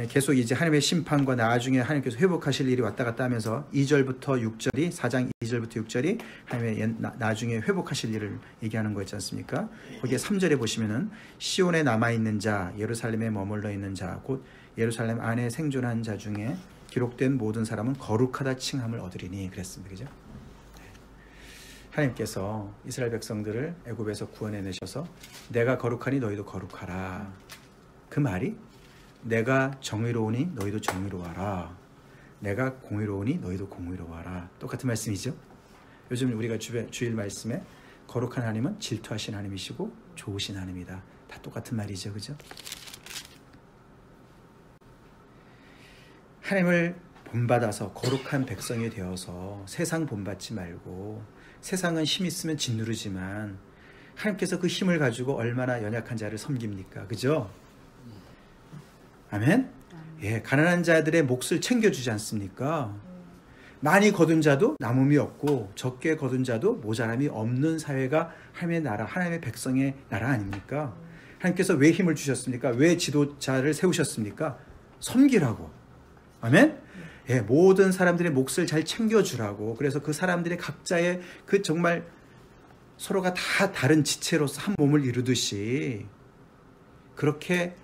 A: 계속 이제 하나님의 심판과 나중에 하나님께서 회복하실 일이 왔다 갔다 하면서 2절부터 6절이 4장 2절부터 6절이 하나님의 나중에 회복하실 일을 얘기하는 거였지 않습니까? 거기에 3절에 보시면은 시온에 남아있는 자, 예루살렘에 머물러 있는 자, 곧 예루살렘 안에 생존한 자 중에 기록된 모든 사람은 거룩하다 칭함을 얻으리니 그랬습니다. 그죠? 하나님께서 이스라엘 백성들을 애굽에서 구원해내셔서 내가 거룩하니 너희도 거룩하라. 그 말이 내가 정의로우니 너희도 정의로워라. 내가 공의로우니 너희도 공의로워라. 똑같은 말씀이죠. 요즘 우리가 주일 말씀에 거룩한 하나님은 질투하신 하나님이시고 좋으신 하나님이다. 다 똑같은 말이죠. 그죠? 하나님을 본받아서 거룩한 백성이 되어서 세상 본받지 말고, 세상은 힘 있으면 짓누르지만 하나님께서 그 힘을 가지고 얼마나 연약한 자를 섬깁니까? 그죠? 아멘? 예, 가난한 자들의 몫을 챙겨주지 않습니까? 많이 거둔 자도 남음이 없고 적게 거둔 자도 모자람이 없는 사회가 하나님의 나라, 하나님의 백성의 나라 아닙니까? 하나님께서 왜 힘을 주셨습니까? 왜 지도자를 세우셨습니까? 섬기라고. 아멘? 예, 모든 사람들의 몫을 잘 챙겨주라고. 그래서 그 사람들의 각자의 그 정말 서로가 다 다른 지체로서 한 몸을 이루듯이 그렇게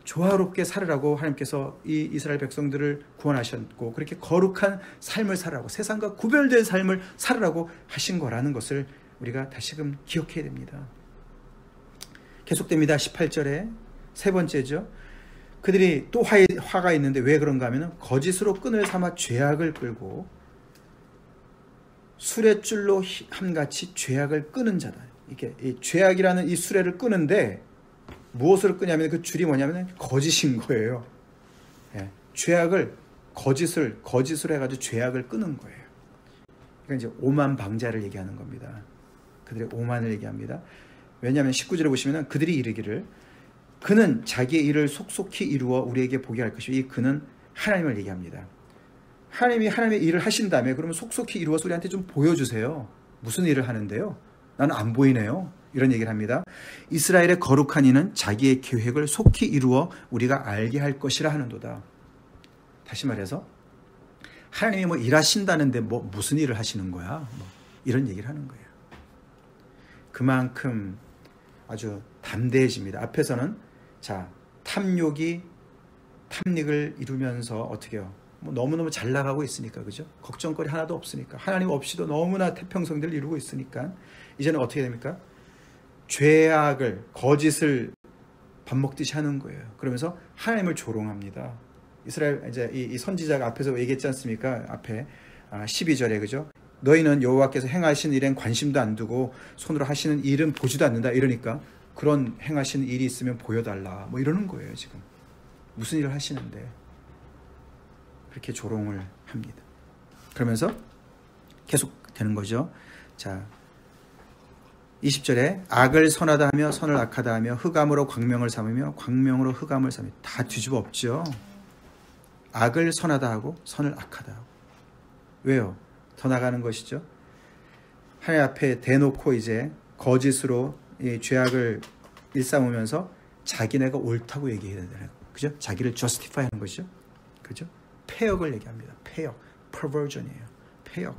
A: 조화롭게 살으라고 하나님께서 이 이스라엘 백성들을 구원하셨고 그렇게 거룩한 삶을 살으라고, 세상과 구별된 삶을 살으라고 하신 거라는 것을 우리가 다시금 기억해야 됩니다. 계속됩니다. 18절에 세 번째죠. 그들이 또 화가 있는데 왜 그런가 하면 거짓으로 끈을 삼아 죄악을 끌고 수레줄로 함같이 죄악을 끄는 자다. 이게 이 죄악이라는 이 수레를 끄는데 무엇으로 끄냐면 그 줄이 뭐냐면 거짓인 거예요. 예, 죄악을 거짓을 해가지고 죄악을 끄는 거예요. 그러니까 이제 오만 방자를 얘기하는 겁니다. 그들의 오만을 얘기합니다. 왜냐하면 19절에 보시면 그들이 이르기를 그는 자기의 일을 속속히 이루어 우리에게 보게 할 것이요. 이 그는 하나님을 얘기합니다. 하나님이 하나님의 일을 하신다며 그러면 속속히 이루어서 우리한테 좀 보여주세요. 무슨 일을 하는데요? 나는 안 보이네요. 이런 얘기를 합니다. 이스라엘의 거룩한 이는 자기의 계획을 속히 이루어 우리가 알게 할 것이라 하는도다. 다시 말해서 하나님이 뭐 일하신다는데 뭐 무슨 일을 하시는 거야? 뭐 이런 얘기를 하는 거예요. 그만큼 아주 담대해집니다. 앞에서는 탐닉을 이루면서 어떻게 해요? 뭐 너무너무 잘 나가고 있으니까, 그죠? 걱정거리 하나도 없으니까, 하나님 없이도 너무나 태평성대를 이루고 있으니까 이제는 어떻게 됩니까? 죄악을, 거짓을 밥 먹듯이 하는 거예요. 그러면서 하나님을 조롱합니다. 이스라엘 이제 이 선지자가 앞에서 얘기했지 않습니까? 앞에 12절에, 그죠? 너희는 여호와께서 행하신 일엔 관심도 안 두고 손으로 하시는 일은 보지도 않는다. 이러니까 그런 행하시는 일이 있으면 보여달라. 뭐 이러는 거예요. 지금 무슨 일을 하시는데 그렇게 조롱을 합니다. 그러면서 계속 되는 거죠. 자, 20절에 악을 선하다 하며 선을 악하다 하며 흑암으로 광명을 삼으며 광명으로 흑암을 삼으며 다 뒤집어 엎죠. 악을 선하다 하고 선을 악하다 하고. 왜요? 더 나가는 것이죠. 하나님 앞에 대놓고 이제 거짓으로 이 죄악을 일삼으면서 자기네가 옳다고 얘기해야 되잖아요. 그죠? 자기를 justify 하는 것이죠. 그죠? 폐역을 얘기합니다. 폐역. perversion이에요. 폐역.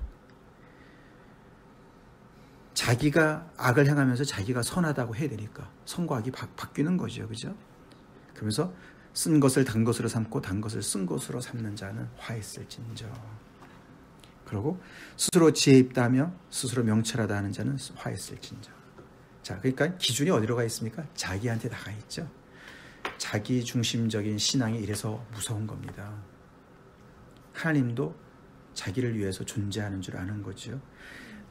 A: 자기가 악을 행하면서 자기가 선하다고 해야 되니까 선과 악이 바뀌는 거죠. 그죠? 그러면서 쓴 것을 단 것으로 삼고 단 것을 쓴 것으로 삼는 자는 화있을진저. 그리고 스스로 지혜 있다며 스스로 명철하다 하는 자는 화있을진저. 자, 그러니까 기준이 어디로 가 있습니까? 자기한테 나가 있죠. 자기 중심적인 신앙이 이래서 무서운 겁니다. 하나님도 자기를 위해서 존재하는 줄 아는 거죠.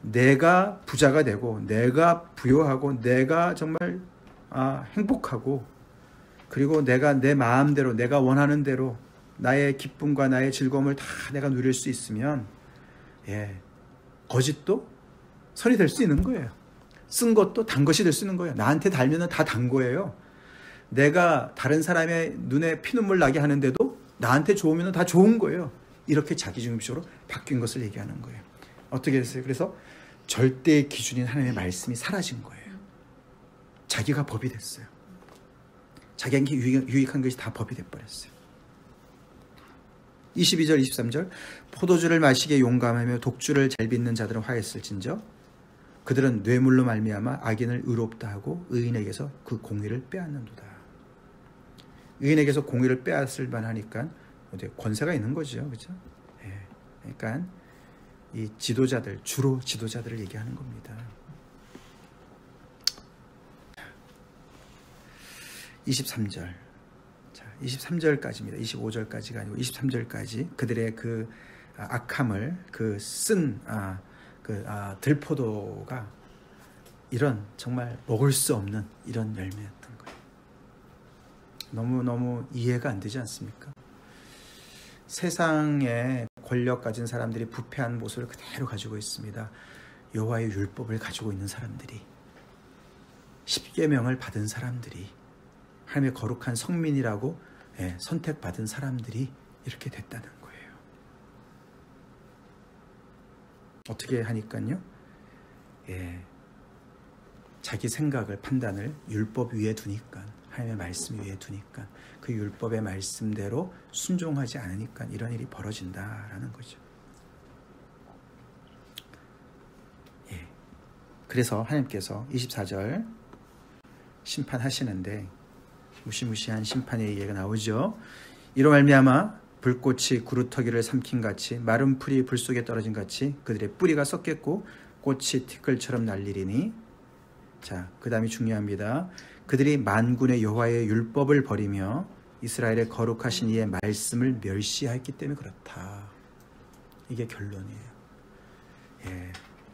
A: 내가 부자가 되고 내가 부유하고 내가 정말 행복하고 그리고 내가 내 마음대로 내가 원하는 대로 나의 기쁨과 나의 즐거움을 다 내가 누릴 수 있으면 거짓도 선이 될 수 있는 거예요. 쓴 것도 단 것이 될 수 있는 거예요. 나한테 달면 다 단 거예요. 내가 다른 사람의 눈에 피눈물 나게 하는데도 나한테 좋으면 다 좋은 거예요. 이렇게 자기중심적으로 바뀐 것을 얘기하는 거예요. 어떻게 됐어요? 그래서 절대의 기준인 하나님의 말씀이 사라진 거예요. 자기가 법이 됐어요. 자기에게 유익한 것이 다 법이 돼버렸어요. 22절 23절 포도주를 마시기에 용감하며 독주를 잘 빚는 자들은 화했을진저 그들은 뇌물로 말미암아 악인을 의롭다 하고 의인에게서 그 공의를 빼앗는도다. 의인에게서 공의를 빼앗을 만하니까 권세가 있는 거죠. 그렇죠? 그러니까 이 지도자들, 주로 지도자들을 얘기하는 겁니다. 23절. 자, 23절까지입니다. 25절까지가 아니고 23절까지 그들의 그 악함을 쓴 들포도가 이런 정말 먹을 수 없는 이런 열매였던 거예요. 너무너무 이해가 안 되지 않습니까? 세상에 권력 가진 사람들이 부패한 모습을 그대로 가지고 있습니다. 여호와의 율법을 가지고 있는 사람들이, 십계명을 받은 사람들이, 하나님의 거룩한 성민이라고 선택받은 사람들이 이렇게 됐다는 거예요. 어떻게 하니까요? 자기 생각을, 판단을 율법 위에 두니까, 하나님의 말씀 위에 두니까, 그 율법의 말씀대로 순종하지 않으니까 이런 일이 벌어진다라는 거죠. 그래서 하나님께서 24절 심판하시는데 무시무시한 심판의 얘기가 나오죠. 이로 말미암아 불꽃이 구루터기를 삼킨 같이 마른 풀이 불 속에 떨어진 같이 그들의 뿌리가 썩겠고 꽃이 티끌처럼 날리리니. 자, 그 다음이 중요합니다. 그들이 만군의 여호와의 율법을 버리며 이스라엘의 거룩하신 이의 말씀을 멸시하였기 때문에 그렇다. 이게 결론이에요.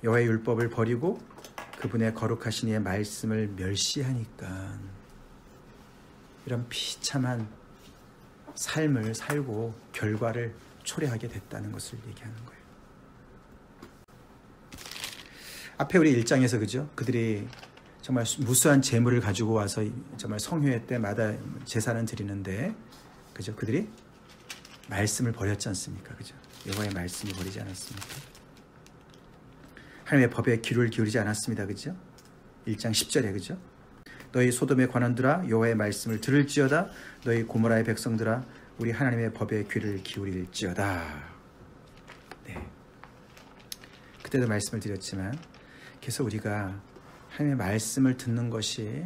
A: 여호와의 율법을 버리고 그분의 거룩하신 이의 말씀을 멸시하니까 이런 비참한 삶을 살고 결과를 초래하게 됐다는 것을 얘기하는 거예요. 앞에 우리 1장에서 그죠? 그들이 정말 무수한 재물을 가지고 와서 정말 성회회 때마다 제사는 드리는데, 그죠? 그들이 말씀을 버렸지 않습니까? 그죠? 여호와의 말씀을 버리지 않았습니까? 하나님의 법에 귀를 기울이지 않았습니다. 그죠? 1장 10절에 그죠? 너희 소돔의 관원들아 여호와의 말씀을 들을지어다. 너희 고모라의 백성들아 우리 하나님의 법에 귀를 기울일지어다. 네. 그때도 말씀을 드렸지만 그래서 우리가 하나님의 말씀을 듣는 것이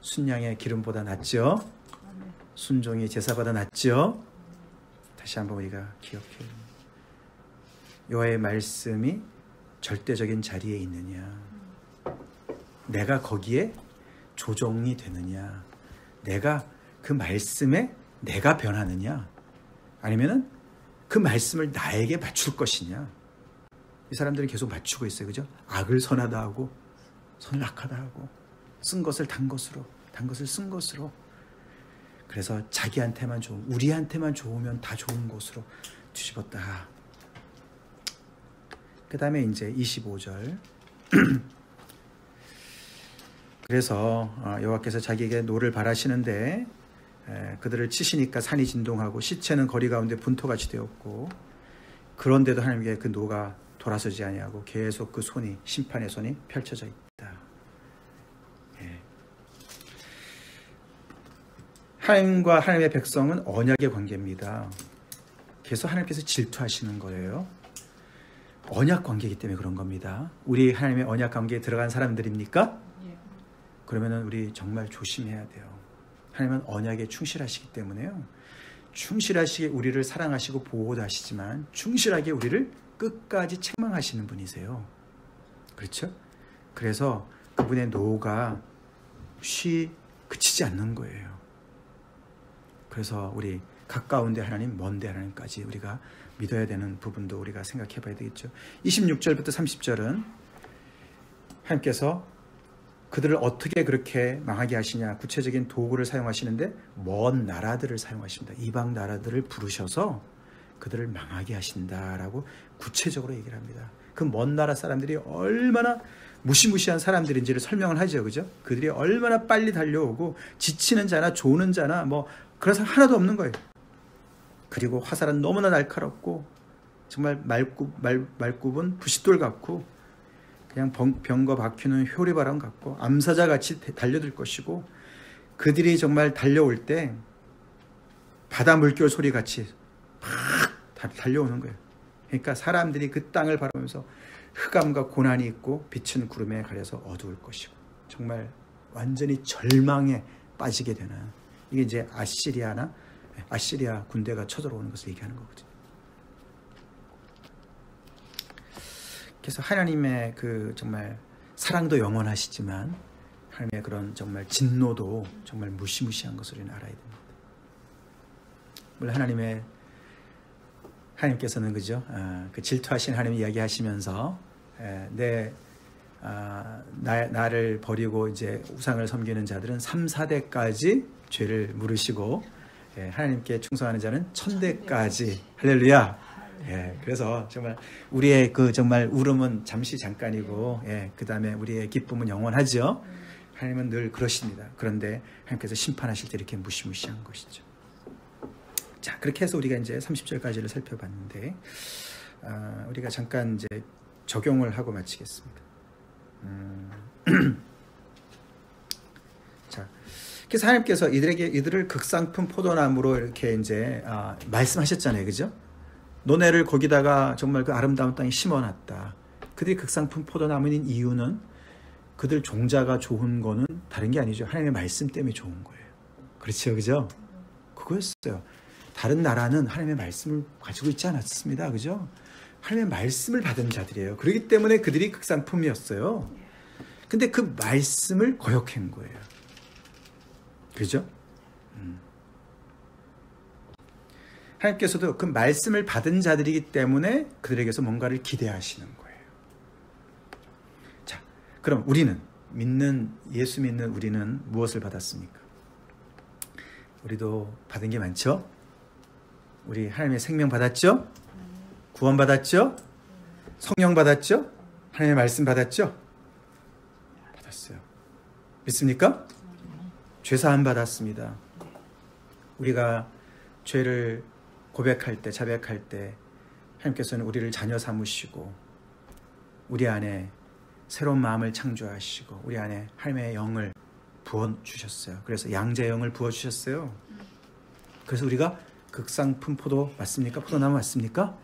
A: 순양의 기름보다 낫죠? 순종이 제사보다 낫죠? 다시 한번 우리가 기억해요. 여호와의 말씀이 절대적인 자리에 있느냐, 내가 거기에 조종이 되느냐, 내가 그 말씀에 내가 변하느냐, 아니면은 그 말씀을 나에게 맞출 것이냐. 이 사람들은 계속 맞추고 있어요. 그죠? 악을 선하다 하고 선을 악하다 하고 쓴 것을 단 것으로, 단 것을 쓴 것으로. 그래서 자기한테만 좋은, 우리한테만 좋으면 다 좋은 것으로 뒤집었다. 그 다음에 이제 25절. 그래서 여호와께서 자기에게 노를 바라시는데 그들을 치시니까 산이 진동하고 시체는 거리 가운데 분토같이 되었고, 그런데도 하나님께 그 노가 돌아서지 아니하고 계속 그 손이, 심판의 손이 펼쳐져 있다. 예. 하나님과 하나님의 백성은 언약의 관계입니다. 계속 하나님께서 질투하시는 거예요. 언약 관계이기 때문에 그런 겁니다. 우리 하나님의 언약 관계에 들어간 사람들입니까? 그러면은 우리 정말 조심해야 돼요. 하나님은 언약에 충실하시기 때문에요. 충실하시게 우리를 사랑하시고 보호도 하시지만 충실하게 우리를 끝까지 책망하시는 분이세요. 그렇죠? 그래서 그분의 노가 그치지 않는 거예요. 그래서 우리 가까운데 하나님, 먼데 하나님까지 우리가 믿어야 되는 부분도 우리가 생각해 봐야 되겠죠. 26절부터 30절은 하나님께서 그들을 어떻게 그렇게 망하게 하시냐, 구체적인 도구를 사용하시는데 먼 나라들을 사용하십니다. 이방 나라들을 부르셔서 그들을 망하게 하신다라고 구체적으로 얘기를 합니다. 그 먼 나라 사람들이 얼마나 무시무시한 사람들인지를 설명을 하죠. 그죠? 그들이 얼마나 빨리 달려오고 지치는 자나 조는 자나 뭐 그래서 하나도 없는 거예요. 그리고 화살은 너무나 날카롭고 정말 말굽은 부싯돌 같고 그냥 병거 박히는 효리바람 같고 암사자같이 달려들 것이고 그들이 정말 달려올 때 바다 물결 소리같이 막 달려오는 거예요. 그러니까 사람들이 그 땅을 바라보면서 흑암과 고난이 있고 빛은 구름에 가려서 어두울 것이고 정말 완전히 절망에 빠지게 되는, 이게 이제 아시리아 군대가 쳐들어오는 것을 얘기하는 거거든요. 그래서 하나님의 그 정말 사랑도 영원하시지만 하나님의 그런 정말 진노도 정말 무시무시한 것을 우리는 알아야 됩니다. 물론 하나님께서는 그죠? 그 질투하신 하나님 이야기하시면서 나를 버리고 이제 우상을 섬기는 자들은 3, 4대까지 죄를 물으시고 하나님께 충성하는 자는 1000대까지. 할렐루야. 그래서 정말 우리의 그 정말 울음은 잠시 잠깐이고 그 다음에 우리의 기쁨은 영원하죠. 하나님은 늘 그러십니다. 그런데 하나님께서 심판하실 때 이렇게 무시무시한 것이죠. 자, 그렇게 해서 우리가 이제 30절까지를 살펴봤는데 우리가 잠깐 이제 적용을 하고 마치겠습니다. 자, 그래서 하나님께서 이들을 극상품 포도나무로 이렇게 이제 말씀하셨잖아요, 그죠? 너네를 거기다가 정말 그 아름다운 땅에 심어놨다. 그들이 극상품 포도나무인 이유는 그들 종자가 좋은 거는 다른 게 아니죠. 하나님의 말씀 때문에 좋은 거예요. 그렇죠, 그죠? 그거였어요. 다른 나라는 하나님의 말씀을 가지고 있지 않았습니다, 그죠? 하나님의 말씀을 받은 자들이에요. 그렇기 때문에 그들이 극상품이었어요. 근데 그 말씀을 거역한 거예요. 그죠? 하나님께서도 그 말씀을 받은 자들이기 때문에 그들에게서 뭔가를 기대하시는 거예요. 자, 그럼 우리는 예수 믿는 우리는 무엇을 받았습니까? 우리도 받은 게 많죠? 우리 하나님의 생명 받았죠? 구원 받았죠? 성령 받았죠? 하나님의 말씀 받았죠? 받았어요. 믿습니까? 죄사함 받았습니다. 우리가 죄를 고백할 때, 자백할 때 하나님께서는 우리를 자녀 삼으시고 우리 안에 새로운 마음을 창조하시고 우리 안에 하나님의 영을 부어주셨어요. 그래서 양자의 영을 부어주셨어요. 그래서 우리가 극상품 포도 맞습니까? 포도나무 맞습니까?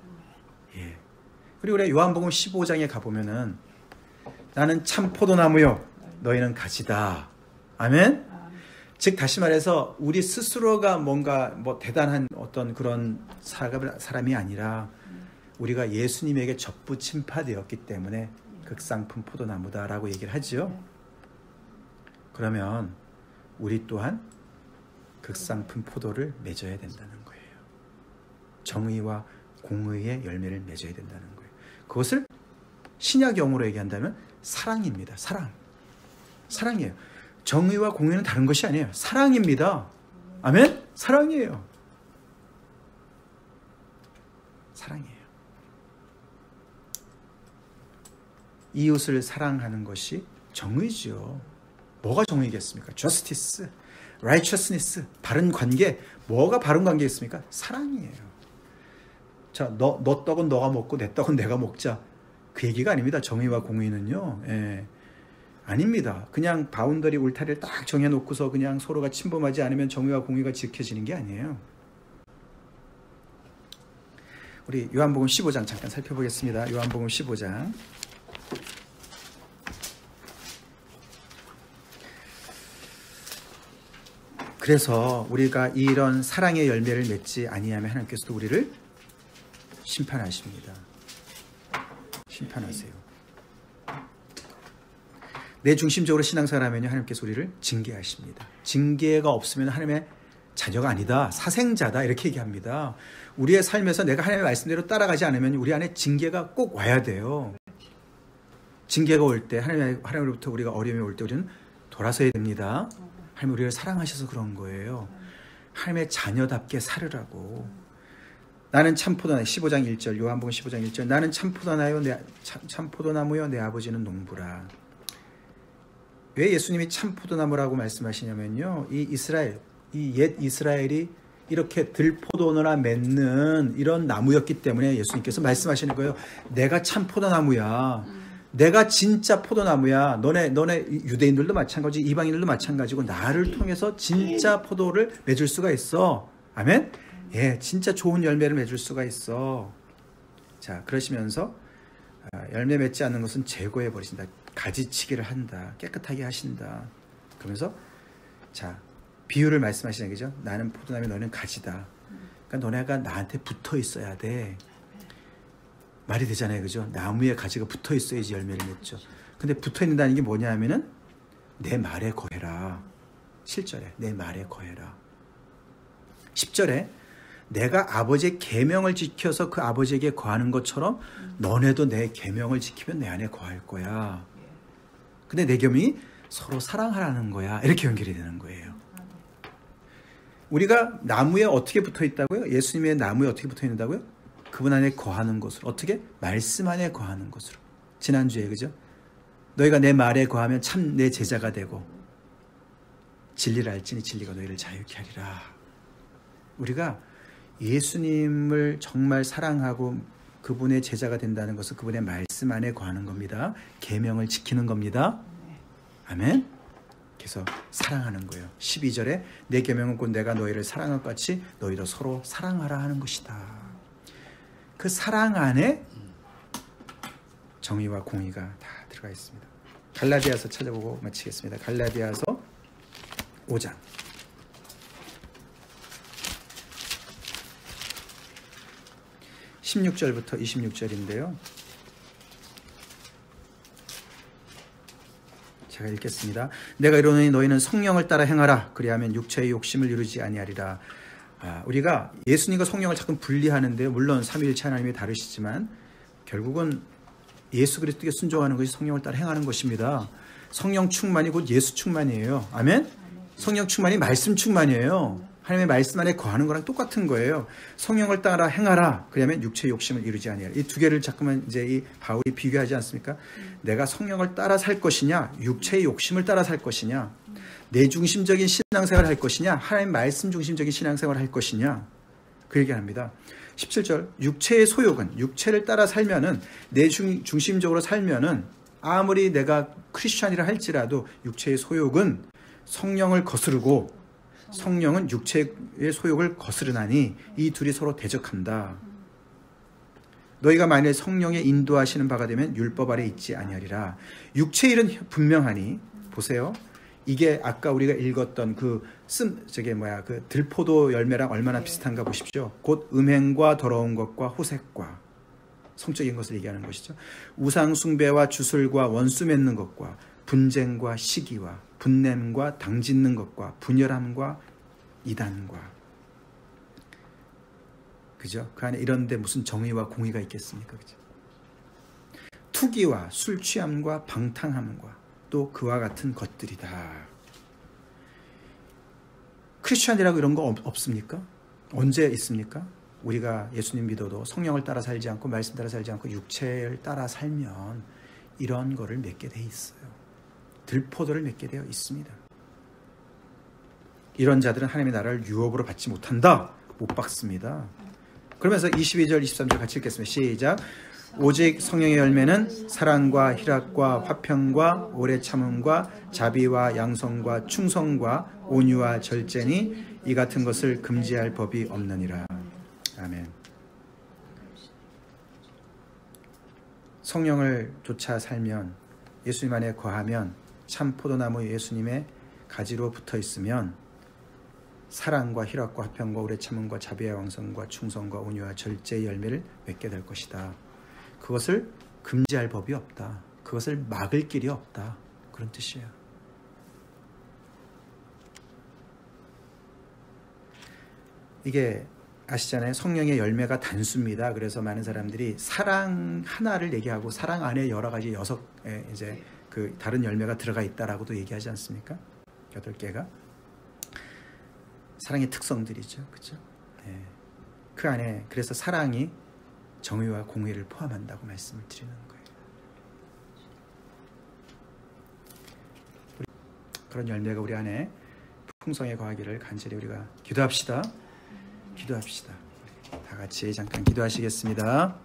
A: 예. 그리고 우리 요한복음 15장에 가보면은 나는 참 포도나무요 너희는 가지다. 아멘? 즉 다시 말해서 우리 스스로가 뭔가 대단한 어떤 그런 사람이 아니라 우리가 예수님에게 접붙임파되었기 때문에 극상품 포도나무다라고 얘기를 하죠. 그러면 우리 또한 극상품 포도를 맺어야 된다는 거예요. 정의와 공의의 열매를 맺어야 된다는 거예요. 그것을 신약 용어로 얘기한다면 사랑입니다. 사랑이에요. 정의와 공의는 다른 것이 아니에요. 사랑입니다. 아멘? 사랑이에요. 이웃을 사랑하는 것이 정의죠. 뭐가 정의겠습니까? justice, righteousness, 바른 관계. 뭐가 바른 관계겠습니까? 사랑이에요. 자, 너 떡은 너가 먹고 내 떡은 내가 먹자. 그 얘기가 아닙니다. 정의와 공의는요. 아닙니다. 그냥 바운더리 울타리를 딱 정해놓고서 그냥 서로가 침범하지 않으면 정의와 공의가 지켜지는 게 아니에요. 우리 요한복음 15장 잠깐 살펴보겠습니다. 요한복음 15장. 그래서 우리가 이런 사랑의 열매를 맺지 아니하면 하나님께서도 우리를 심판하십니다. 심판하세요. 내 중심적으로 신앙생활 하면요, 하나님께서 우리를 징계하십니다. 징계가 없으면 하나님의 자녀가 아니다, 사생자다, 이렇게 얘기합니다. 우리의 삶에서 내가 하나님의 말씀대로 따라가지 않으면 우리 안에 징계가 꼭 와야 돼요. 징계가 올 때, 하나님으로부터 우리가 어려움이 올 때 우리는 돌아서야 됩니다. 하나님 우리를 사랑하셔서 그런 거예요. 하나님의 자녀답게 살으라고. 나는 참포도나무, 15장 1절, 요한복음 15장 1절. 나는 참포도나무요, 내 아버지는 농부라. 왜 예수님이 참포도나무라고 말씀하시냐면요, 이 옛 이스라엘이 이렇게 들포도나 맺는 이런 나무였기 때문에 예수님께서 말씀하시는 거예요. 내가 참포도나무야. 내가 진짜 포도나무야. 너네 유대인들도 마찬가지, 이방인들도 마찬가지고 나를 통해서 진짜 포도를 맺을 수가 있어. 아멘? 예, 진짜 좋은 열매를 맺을 수가 있어. 자, 그러시면서 열매 맺지 않는 것은 제거해 버리신다. 가지치기를 한다. 깨끗하게 하신다. 그러면서 자, 비유를 말씀하시는 거죠. 나는 포도나무, 너는 가지다. 그러니까 너네가 나한테 붙어 있어야 돼. 말이 되잖아요. 그죠? 나무에 가지가 붙어 있어야지 열매를 맺죠. 근데 붙어 있는다는 게 뭐냐 하면은 내 말에 거해라. 7절에 내 말에 거해라. 10절에 내가 아버지의 계명을 지켜서 그 아버지에게 거하는 것처럼 너네도 내 계명을 지키면 내 안에 거할 거야. 근데 내 계명이 서로 사랑하라는 거야. 이렇게 연결이 되는 거예요. 우리가 나무에 어떻게 붙어 있다고요? 예수님의 나무에 어떻게 붙어 있는다고요? 그분 안에 거하는 것으로. 어떻게? 말씀 안에 거하는 것으로. 지난주에, 그죠? 너희가 내 말에 거하면 참 내 제자가 되고 진리를 알지니 진리가 너희를 자유케 하리라. 우리가 예수님을 정말 사랑하고 그분의 제자가 된다는 것은 그분의 말씀 안에 거하는 겁니다. 계명을 지키는 겁니다. 아멘. 그래서 사랑하는 거예요. 12절에 내 계명은 곧 내가 너희를 사랑한 것 같이 너희도 서로 사랑하라 하는 것이다. 그 사랑 안에 정의와 공의가 다 들어가 있습니다. 갈라디아서 찾아보고 마치겠습니다. 갈라디아서 5장. 16절부터 26절인데요. 제가 읽겠습니다. 내가 이르노니 너희는 성령을 따라 행하라. 그리하면 육체의 욕심을 이루지 아니하리라. 우리가 예수님과 성령을 자꾸 분리하는데요. 물론 삼위일체 하나님이 다르시지만 결국은 예수 그리스도께 순종하는 것이 성령을 따라 행하는 것입니다. 성령 충만이 곧 예수 충만이에요. 아멘? 성령 충만이 말씀 충만이에요. 하나님의 말씀 안에 거하는 거랑 똑같은 거예요. 성령을 따라 행하라. 그러면 육체의 욕심을 이루지 아니하라. 이 두 개를 자꾸만 이제 이 바울이 비교하지 않습니까? 내가 성령을 따라 살 것이냐, 육체의 욕심을 따라 살 것이냐, 내 중심적인 신앙생활을 할 것이냐, 하나님 말씀 중심적인 신앙생활을 할 것이냐, 그 얘기합니다. 17절, 육체의 소욕은, 육체를 따라 살면은, 내 중심적으로 살면은 아무리 내가 크리스찬이라 할지라도 육체의 소욕은 성령을 거스르고 성령은 육체의 소욕을 거스르나니 이 둘이 서로 대적한다. 너희가 만일 성령의 인도하시는 바가 되면 율법 아래 있지 아니하리라. 육체의 일은 분명하니, 보세요. 이게 아까 우리가 읽었던 그 들포도 열매랑 얼마나 비슷한가 보십시오. 곧 음행과 더러운 것과 호색과 성적인 것을 얘기하는 것이죠. 우상 숭배와 주술과 원수 맺는 것과 분쟁과 시기와 분냄과 당짓는 것과 분열함과 이단과, 그죠? 그 안에 이런데 무슨 정의와 공의가 있겠습니까? 그죠? 투기와 술 취함과 방탕함과 또 그와 같은 것들이다. 크리스천이라고 이런 거 없습니까? 언제 있습니까? 우리가 예수님 믿어도 성령을 따라 살지 않고 말씀 따라 살지 않고 육체를 따라 살면 이런 거를 맺게 돼 있어요. 들포도를 맺게 되어 있습니다. 이런 자들은 하나님의 나라를 유업으로 받지 못한다. 못 받습니다. 그러면서 22절, 23절 같이 읽겠습니다. 시작. 오직 성령의 열매는 사랑과 희락과 화평과 오래 참음과 자비와 양성과 충성과 온유와 절제니 이 같은 것을 금지할 법이 없느니라. 아멘. 성령을 쫓아 살면, 예수님 안에 거하면, 참 포도나무 예수님의 가지로 붙어 있으면 사랑과 희락과 화평과 오래 참음과 자비와 양성과 충성과 온유와 절제의 열매를 맺게 될 것이다. 그것을 금지할 법이 없다. 그것을 막을 길이 없다. 그런 뜻이에요. 이게 아시잖아요. 성령의 열매가 단수입니다. 그래서 많은 사람들이 사랑 하나를 얘기하고 사랑 안에 여러 가지 이제 그 다른 열매가 들어가 있다라고도 얘기하지 않습니까? 8개가 사랑의 특성들이죠, 그렇죠? 네. 그 안에 그래서 사랑이 정의와 공의를 포함한다고 말씀을 드리는 거예요. 그런 열매가 우리 안에 풍성에 거하기를 간절히 우리가 기도합시다. 다 같이 잠깐 기도하시겠습니다.